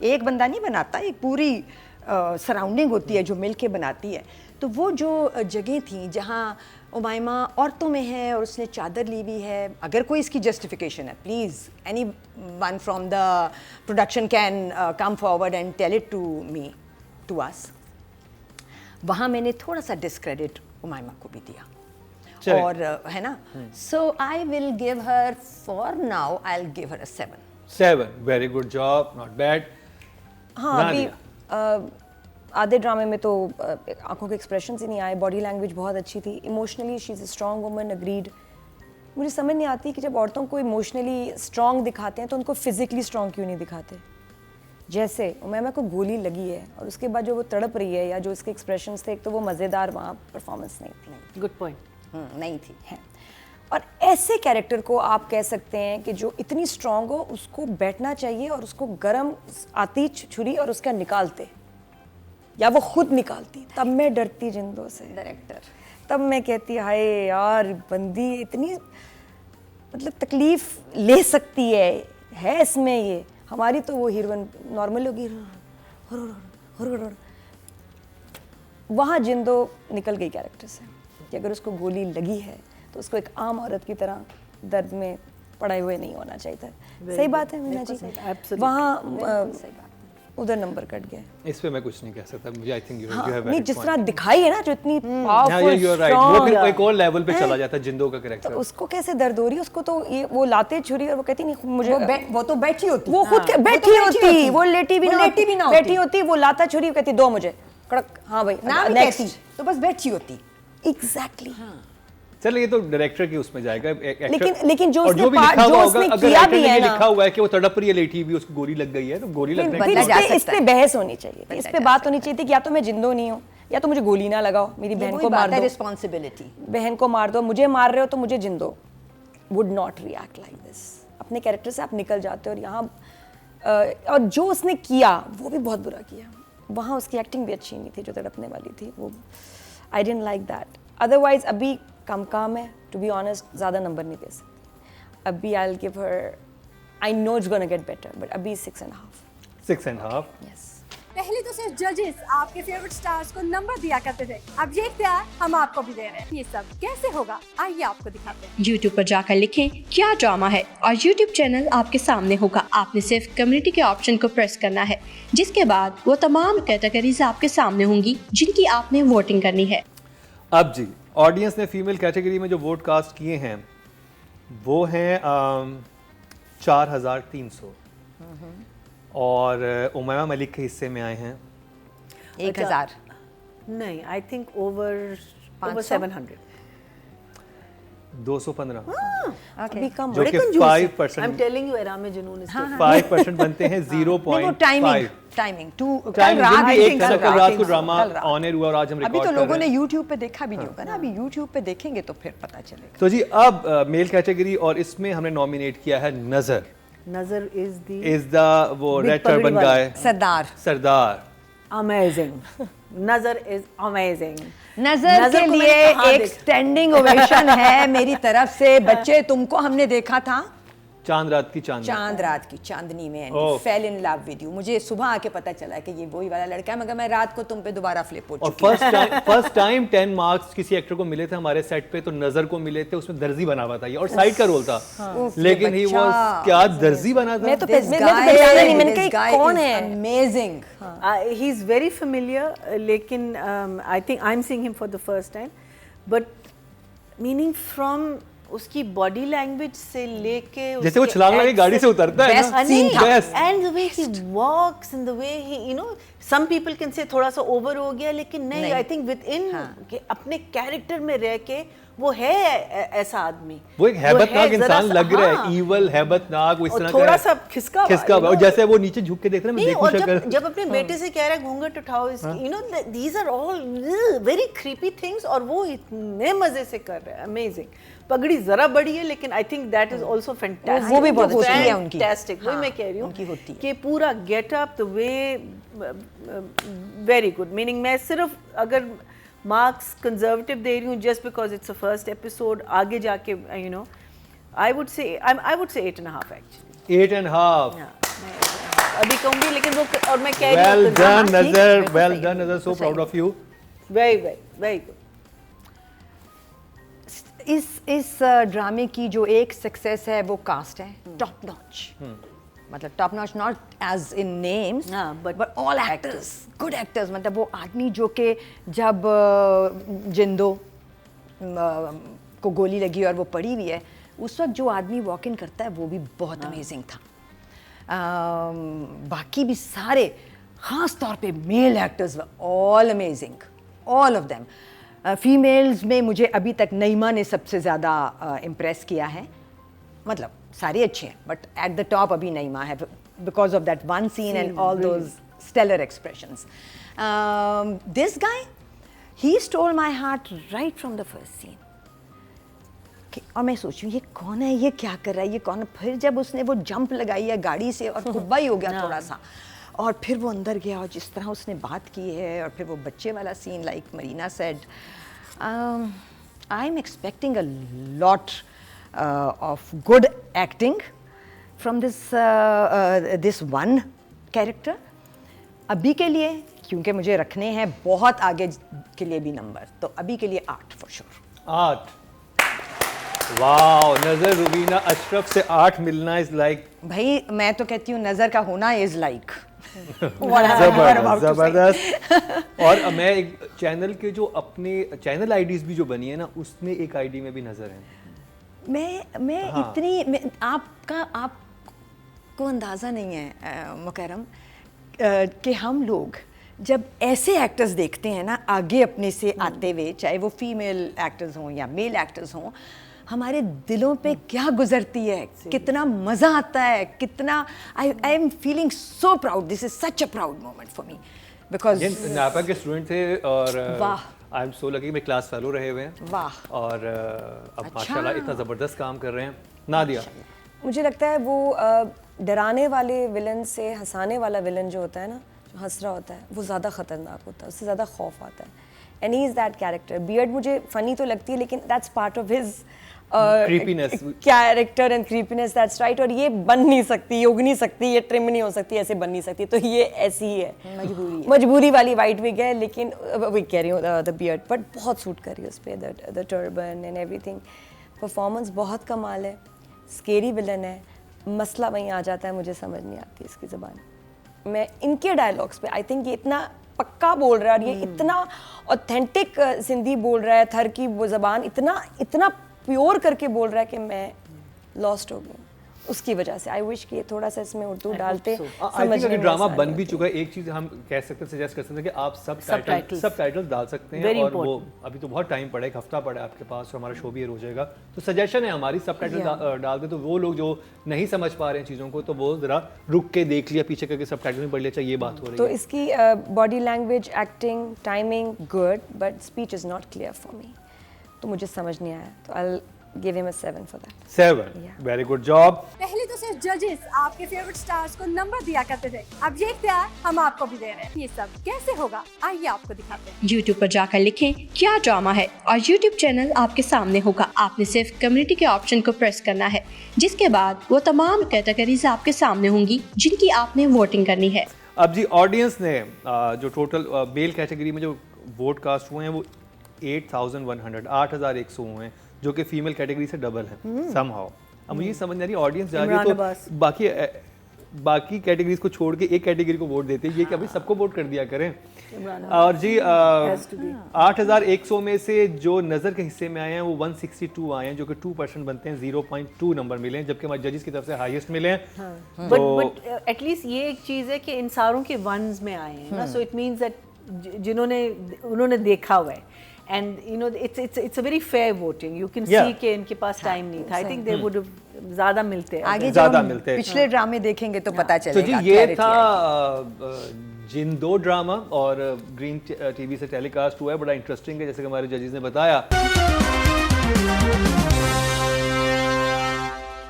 [SPEAKER 2] एक बंदा नहीं बनाता, एक पूरी सराउंडिंग होती है जो मिल के बनाती है. तो वो जो जगह थी जहाँ उमाइमा औरतों में है और उसने चादर ली हुई है, अगर कोई इसकी जस्टिफिकेशन है, please any one from the production can come forward and tell it to me, to us. वहाँ मैंने थोड़ा सा डिस्क्रेडिट उमाइमा को भी दिया.
[SPEAKER 1] चलिए.
[SPEAKER 2] और है ना, so I will give her, for now I will give her a 7.
[SPEAKER 1] 7, very good job, not bad.
[SPEAKER 4] हाँ, अभी आधे ड्रामे में तो आंखों के एक्सप्रेशंस ही नहीं आए, बॉडी लैंग्वेज बहुत अच्छी थी, emotionally she is a strong woman, agreed. मुझे समझ नहीं आती कि जब औरतों को इमोशनली स्ट्रॉन्ग दिखाते हैं तो उनको फिजिकली स्ट्रॉन्ग क्यों नहीं दिखाते. जैसे उमैमा को गोली लगी है और उसके बाद जो वो तड़प रही है या जो उसके एक्सप्रेशंस थे, एक तो वो मज़ेदार वहाँ परफॉर्मेंस नहीं थी.
[SPEAKER 3] Good point.
[SPEAKER 2] नहीं थी.
[SPEAKER 4] है. और ऐसे कैरेक्टर को आप कह सकते हैं कि जो इतनी स्ट्रॉन्ग हो, उसको बैठना चाहिए और उसको गरम आती छुरी और उसका निकालते, या वो खुद निकालती. तब मैं डरती जिंदों से,
[SPEAKER 2] डायरेक्टर.
[SPEAKER 4] तब मैं कहती हाय यार, बंदी इतनी मतलब तकलीफ ले सकती है इसमें. ये हमारी तो वो हीरोइन नॉर्मल होगी, वहाँ जिंदो निकल गई कैरेक्टर से कि अगर उसको गोली लगी है तो उसको एक आम औरत की तरह दर्द में पड़े हुए नहीं होना चाहिए था. सही बात है मीना जी, वहाँ उधर नंबर कट गया.
[SPEAKER 1] इस पे मैं कुछ नहीं कह सकता. मुझे आई थिंक यू हैव
[SPEAKER 4] नहीं, जिस तरह दिखाई है ना, जो इतनी
[SPEAKER 1] पावरफुल, यू आर राइट, वो फिर एक और लेवल पे चला जाता है जिंदो का
[SPEAKER 4] तो
[SPEAKER 1] कैरेक्टर.
[SPEAKER 4] उसको कैसे दर्द हो रही है. उसको तो ये वो लाते छुरी और वो कहती नहीं मुझे,
[SPEAKER 2] वो तो बैठी होती.
[SPEAKER 4] वो खुद बैठी होती, वो लेटी भी ना
[SPEAKER 2] होती.
[SPEAKER 4] बैठी होती, वो लाता छुरी कहती दो मुझे कड़क. हाँ भाई,
[SPEAKER 2] ना भी कहती तो बस बैठी होती.
[SPEAKER 4] एग्जैक्टली.
[SPEAKER 1] चलिए, ये तो डायरेक्टर की उसमें जाएगा.
[SPEAKER 4] लेकिन जो
[SPEAKER 1] और
[SPEAKER 4] उसने
[SPEAKER 1] भी लिखा
[SPEAKER 4] जो
[SPEAKER 1] हुआ
[SPEAKER 4] उसने
[SPEAKER 1] होगा, अगर
[SPEAKER 4] किया
[SPEAKER 1] राइटर
[SPEAKER 4] भी
[SPEAKER 1] ने
[SPEAKER 4] है
[SPEAKER 1] ये
[SPEAKER 4] ना,
[SPEAKER 1] लिखा हुआ है कि वो तड़प रही है, लेटी हुई, उसको गोली लग गई है, तो गोली लगने
[SPEAKER 2] बंदा
[SPEAKER 1] की
[SPEAKER 2] जा
[SPEAKER 4] इस
[SPEAKER 2] सकता
[SPEAKER 4] पे
[SPEAKER 2] है.
[SPEAKER 4] बहस होनी चाहिए थी. इस पे बात होनी चाहिए थी कि या तो मैं जिंदो नहीं हूँ, या तो मुझे गोली ना लगाओ, मेरी बहन को मार दो,
[SPEAKER 2] रिस्पॉन्सिबिलिटी.
[SPEAKER 4] बहन को मार दो, मुझे मार रहे हो तो मुझे Jindo. Would not react like this. अपने कैरेक्टर से आप निकल जाते हो. और यहाँ और जो उसने किया वो भी बहुत बुरा किया. वहाँ उसकी एक्टिंग भी अच्छी नहीं थी जो तड़पने वाली थी. वो I didn't like that. Otherwise अभी काम है, टू बी ऑनेस्ट, ज़्यादा नंबर नहीं दे सकती. अभी आई will give her, I know it's gonna get better, but अभी 6.5.
[SPEAKER 1] 6.5.
[SPEAKER 4] यस.
[SPEAKER 5] पहले तो सिर्फ जजेस आपके फेवरेट स्टार्स को नंबर दिया करते थे, अब ये इख्तियार हम आपको भी दे रहे हैं. ये सब कैसे होगा, आइए आपको दिखाते हैं.
[SPEAKER 6] YouTube पर जाकर लिखें क्या ड्रामा है और YouTube चैनल आपके सामने होगा. आपने सिर्फ कम्युनिटी के ऑप्शन को प्रेस करना है, जिसके बाद वो तमाम कैटेगरीज आपके सामने होंगी जिनकी आपने वोटिंग करनी है.
[SPEAKER 1] अब जी, ऑडियंस ने फीमेल कैटेगरी में जो वोट कास्ट किए हैं वो हैं 4,300 और उमैमा मलिक के हिस्से में आए हैं
[SPEAKER 2] 1,000.
[SPEAKER 3] नहीं, आई थिंक ओवर 700.
[SPEAKER 1] 215,
[SPEAKER 4] अभी कम.
[SPEAKER 1] जो कि
[SPEAKER 3] I am
[SPEAKER 1] 5%
[SPEAKER 3] telling you, era में जुनून इसके.
[SPEAKER 1] 5% बनते हैं.
[SPEAKER 2] नहीं, वो
[SPEAKER 1] 0.5
[SPEAKER 2] टाइमिंग टू कल
[SPEAKER 1] टाइम
[SPEAKER 2] रात
[SPEAKER 1] भी
[SPEAKER 2] I
[SPEAKER 1] एक
[SPEAKER 2] think
[SPEAKER 1] था,
[SPEAKER 2] कल
[SPEAKER 1] कल रात को
[SPEAKER 2] रात,
[SPEAKER 1] ड्रामा
[SPEAKER 2] कल रात.
[SPEAKER 1] ऑन एयर हुआ और आज हम
[SPEAKER 2] अभी
[SPEAKER 1] रिकॉर्ड
[SPEAKER 2] तो
[SPEAKER 1] कर
[SPEAKER 2] लोगों
[SPEAKER 1] रहे
[SPEAKER 2] ने
[SPEAKER 1] हैं.
[SPEAKER 2] YouTube पे देखा भी नहीं होगा ना. अभी YouTube पे देखेंगे तो फिर पता चलेगा.
[SPEAKER 1] तो जी, अब मेल कैटेगरी और इसमें हमने नॉमिनेट किया है नजर.
[SPEAKER 3] नजर इज
[SPEAKER 1] द वो
[SPEAKER 3] Big
[SPEAKER 1] रेड
[SPEAKER 3] पगड़ी
[SPEAKER 1] टर्बन
[SPEAKER 3] वाला.
[SPEAKER 1] गाय,
[SPEAKER 2] सरदार.
[SPEAKER 3] अमेजिंग. नजर इज अमेजिंग.
[SPEAKER 2] नजर के
[SPEAKER 3] को
[SPEAKER 2] लिए
[SPEAKER 3] मैंने कहाँ
[SPEAKER 2] एक
[SPEAKER 3] देखा?
[SPEAKER 2] स्टैंडिंग ओवेशन है मेरी तरफ से. बच्चे, तुमको हमने देखा था
[SPEAKER 1] चांद रात की चांद.
[SPEAKER 2] चांद रात की चांदनी में,
[SPEAKER 1] oh.
[SPEAKER 2] Fell in love with you. मुझे सुबह आके पता चला कि ये वही वाला लड़का है, मगर मैं रात को तुम पे दोबारा फ्लिप हो
[SPEAKER 1] और
[SPEAKER 2] चुकी हूँ.
[SPEAKER 1] फर्स्ट टाइम 10 मार्क्स किसी एक्टर को मिले थे हमारे सेट पे, तो नजर को मिले थे. उसमें दर्जी बना हुआ था ये, और साइड का रोल था. लेकिन ही
[SPEAKER 2] बच्चा.
[SPEAKER 1] वाज क्या दर्जी बना था.
[SPEAKER 4] मैं तो पहचाना नहीं, मैंने कहा ये कौन है.
[SPEAKER 2] Amazing.
[SPEAKER 3] He is very familiar, लेकिन I think I am seeing him for the first time, but meaning from उसकी बॉडी लैंग्वेज से लेके
[SPEAKER 1] जैसे वो छलांग लगा के गाड़ी से उतरता है
[SPEAKER 2] Best
[SPEAKER 1] ना.
[SPEAKER 2] scene था.
[SPEAKER 1] Best.
[SPEAKER 3] And the way he walks and the way he, you know, some people can say थोड़ा सा ओवर हो गया, लेकिन नहीं, आई थिंक विद इन अपने कैरेक्टर में रह के वो है ऐसा आदमी.
[SPEAKER 1] वो एक हैबतनाक इंसान लग रहा है.
[SPEAKER 3] हाँ.
[SPEAKER 1] ईवल, हैबतनाक, वो इस
[SPEAKER 3] और
[SPEAKER 1] तरह
[SPEAKER 3] थोड़ा
[SPEAKER 1] का
[SPEAKER 3] सा खिसका
[SPEAKER 1] हुआ. और जैसे वो नीचे झुक के देख रहे हैं, मैं
[SPEAKER 3] नहीं,
[SPEAKER 1] देखूं
[SPEAKER 3] और
[SPEAKER 1] शक्ल.
[SPEAKER 3] जब अपने बेटे से कह रहा है घूंघट उठाओ, you know, these are all very creepy things, और वो इतने मजे से कर रहे हैं. अमेजिंग. पगड़ी जरा बड़ी है, लेकिन I think that is also fantastic.
[SPEAKER 2] वो भी बहुत होती है उनकी.
[SPEAKER 3] फैंटास्टिक. वही मैं कह रही हूँ
[SPEAKER 2] उनकी होती है.
[SPEAKER 3] कि पूरा getup, the way, very good. Meaning मैं सिर्फ अगर मार्क्स कंजर्वेटिव दे रही हूँ just because it's a first episode. आगे जाके यू नो आई वुड से 8.5 एक्चुअली.
[SPEAKER 1] 8.5.
[SPEAKER 3] अभी कहूँगी लेकिन वो और मैं कह रही हूँ.
[SPEAKER 1] Well done, Nazar. Well done, Nazar. So proud of you.
[SPEAKER 3] very good.
[SPEAKER 2] इस ड्रामे की जो एक सक्सेस है वो कास्ट है टॉप नॉच. मतलब top notch not as in names
[SPEAKER 3] हाँ,
[SPEAKER 2] but all actors, good actors. मतलब वो आदमी जो कि जब जिंदो को गोली लगी और वो पड़ी हुई है, उस वक्त जो आदमी वॉक इन करता है वो भी बहुत अमेजिंग था. बाकी भी सारे, ख़ास तौर पे male actors all amazing, all of them. Females में मुझे अभी तक नईमा ने सबसे ज़्यादा इम्प्रेस किया है. मतलब सारे अच्छे हैं बट एट द टॉप अभी नईमा है because of that one scene and all those stellar expressions. This guy, he stole my heart right from the first scene. और मैं सोचूं ये कौन है, ये क्या कर रहा है, ये कौन है. फिर जब उसने वो जंप लगाई है गाड़ी से और कुब्बा ही हो गया थोड़ा सा, और फिर वो अंदर गया और जिस तरह उसने बात की है, और फिर वो बच्चे वाला scene like Marina said, I am expecting a lot of good acting from this one character. अभी के लिए, क्योंकि मुझे रखने हैं बहुत आगे के लिए भी नंबर, तो अभी के लिए 8 फॉर श्योर.
[SPEAKER 1] 8. वाओ, नजर रुबीना अशरफ से 8 मिलना इज लाइक.
[SPEAKER 2] भाई मैं तो कहती हूँ नज़र का होना इज लाइक
[SPEAKER 1] जबरदस्त. और मैं एक चैनल के जो अपने चैनल आईडीज भी जो बनी है ना, उसमें एक आईडी में भी नजर है.
[SPEAKER 2] मैं
[SPEAKER 1] हाँ.
[SPEAKER 2] इतनी आपको अंदाज़ा नहीं है मुकर्रम कि हम लोग जब ऐसे एक्टर्स देखते हैं ना आगे अपने से आते हुए, चाहे वो फीमेल एक्टर्स हों या मेल एक्टर्स हों, हमारे दिलों पे क्या गुजरती है, कितना मज़ा आता है, कितना I am feeling so proud. This is such a proud moment for me because
[SPEAKER 1] नापा के स्टूडेंट थे और
[SPEAKER 2] वाह.
[SPEAKER 1] आई एम सो लकी, में क्लास फेलो रहे हुए हैं.
[SPEAKER 2] वाह.
[SPEAKER 1] और अब माशाल्लाह इतना ज़बरदस्त काम कर रहे हैं. नादिया,
[SPEAKER 4] मुझे लगता है वो डराने वाले विलन से हंसाने वाला विलन जो होता है ना, जो हंस रहा होता है, वो ज़्यादा ख़तरनाक होता है, उससे ज़्यादा खौफ आता है. And he is that character. Beard मुझे फ़नी तो लगती है लेकिन that's part of his
[SPEAKER 1] creepiness,
[SPEAKER 4] character and creepiness. That's right. और ये बन नहीं सकती, ये उग नहीं सकती, ये ट्रिम नहीं हो सकती, ऐसे बन नहीं सकती. तो ये ऐसी ही है, मजबूरी वाली वाइट विग है. लेकिन विग कह रही हूँ, द बियर्ड, बट बहुत सूट कर रही है उस पर, the turban and everything. Performance बहुत कमाल है. स्केरी विलन है. मसला वहीं आ जाता है, मुझे समझ नहीं आती इसकी ज़बान. मैं इनके डायलॉग्स पे आई थिंक ये इतना पक्का बोल रहा है और ये इतना ऑथेंटिक सिंधी बोल रहा है, थर की वो ज़बान इतना प्योर करके बोल रहा है कि मैं लॉस्ट हो गई उसकी वजह से. आई विश कि ये थोड़ा सा इसमें उर्दू डालते.
[SPEAKER 1] आई थिंक ड्रामा बन भी चुका है. एक चीज़ हम कह सकते हैं, सजेस्ट कर सकते हैं कि आप सब टाइटल डाल सकते हैं. और वो अभी तो बहुत टाइम पड़ा है, एक हफ्ता पड़ा है आपके पास, और हमारा शो भी हो जाएगा. तो सजेशन है हमारी, सब टाइटल डाल दे, तो वो लोग जो नहीं समझ पा रहे हैं चीज़ों को, तो वो ज़रा रुक के देख लिया, पीछे करके सब टाइटल में पढ़ लिया, चाहिए बात हो रही है.
[SPEAKER 4] तो इसकी body language, acting, timing good, but speech is not clear for me. तो मुझे समझ नहीं आया. तो आई give him a 7 for that.
[SPEAKER 1] 7.
[SPEAKER 4] Yeah.
[SPEAKER 1] Very good job.
[SPEAKER 5] पहले तो सिर्फ जजेस आपके फेवरेट स्टार्स को नंबर दिया करते थे, अब ये इख्तियार हम आपको भी दे रहे हैं. ये सब कैसे होगा, आइए आपको दिखाते हैं.
[SPEAKER 6] YouTube पर जाकर लिखें क्या ड्रामा है और YouTube चैनल आपके सामने होगा. आपने सिर्फ कम्युनिटी के ऑप्शन को प्रेस करना है, जिसके बाद वो तमाम कैटेगरीज आपके सामने होंगी जिनकी आपने वोटिंग करनी है.
[SPEAKER 1] अब जी ऑडियंस ने जो टोटल मेल कैटेगरी में जो वोट कास्ट हुए हैं वो 8,100 हुए हैं, जो कि फीमेल कैटेगरी से डबल है समहाउ. अब मुझे समझ नहीं आ रही ऑडियंस जा रही है तो बाकी कैटेगरीज को छोड़ के एक कैटेगरी को वोट देते हैं. ये कि अभी सबको वोट कर दिया करें. और जी 8,100 में से जो नज़र के हिस्से में आए हैं वो 162 आए हैं, जो कि 2% बनते हैं. 0.2 नंबर मिले हैं, जबकि हमारे जजेस की तरफ से हाईएस्ट मिले हैं.
[SPEAKER 3] बट एटलीस्ट ये एक चीज़ है कि इन सारों के वंस में आए हैं ना, सो इट मीन्स दैट उन्होंने देखा हुआ है. And you know it's a very fair voting. You can see कि इनके पास टाइम नहीं था. I think they would have ज़्यादा मिलते हैं.
[SPEAKER 2] आगे जब हम पिछले ड्रामे देखेंगे तो पता चलेगा.
[SPEAKER 1] तो जी ये था जिंदो ड्रामा और ग्रीन टीवी से टेलीकास्ट हुआ है. बड़ा इंटरेस्टिंग है, जैसे कि हमारे जजेस ने बताया.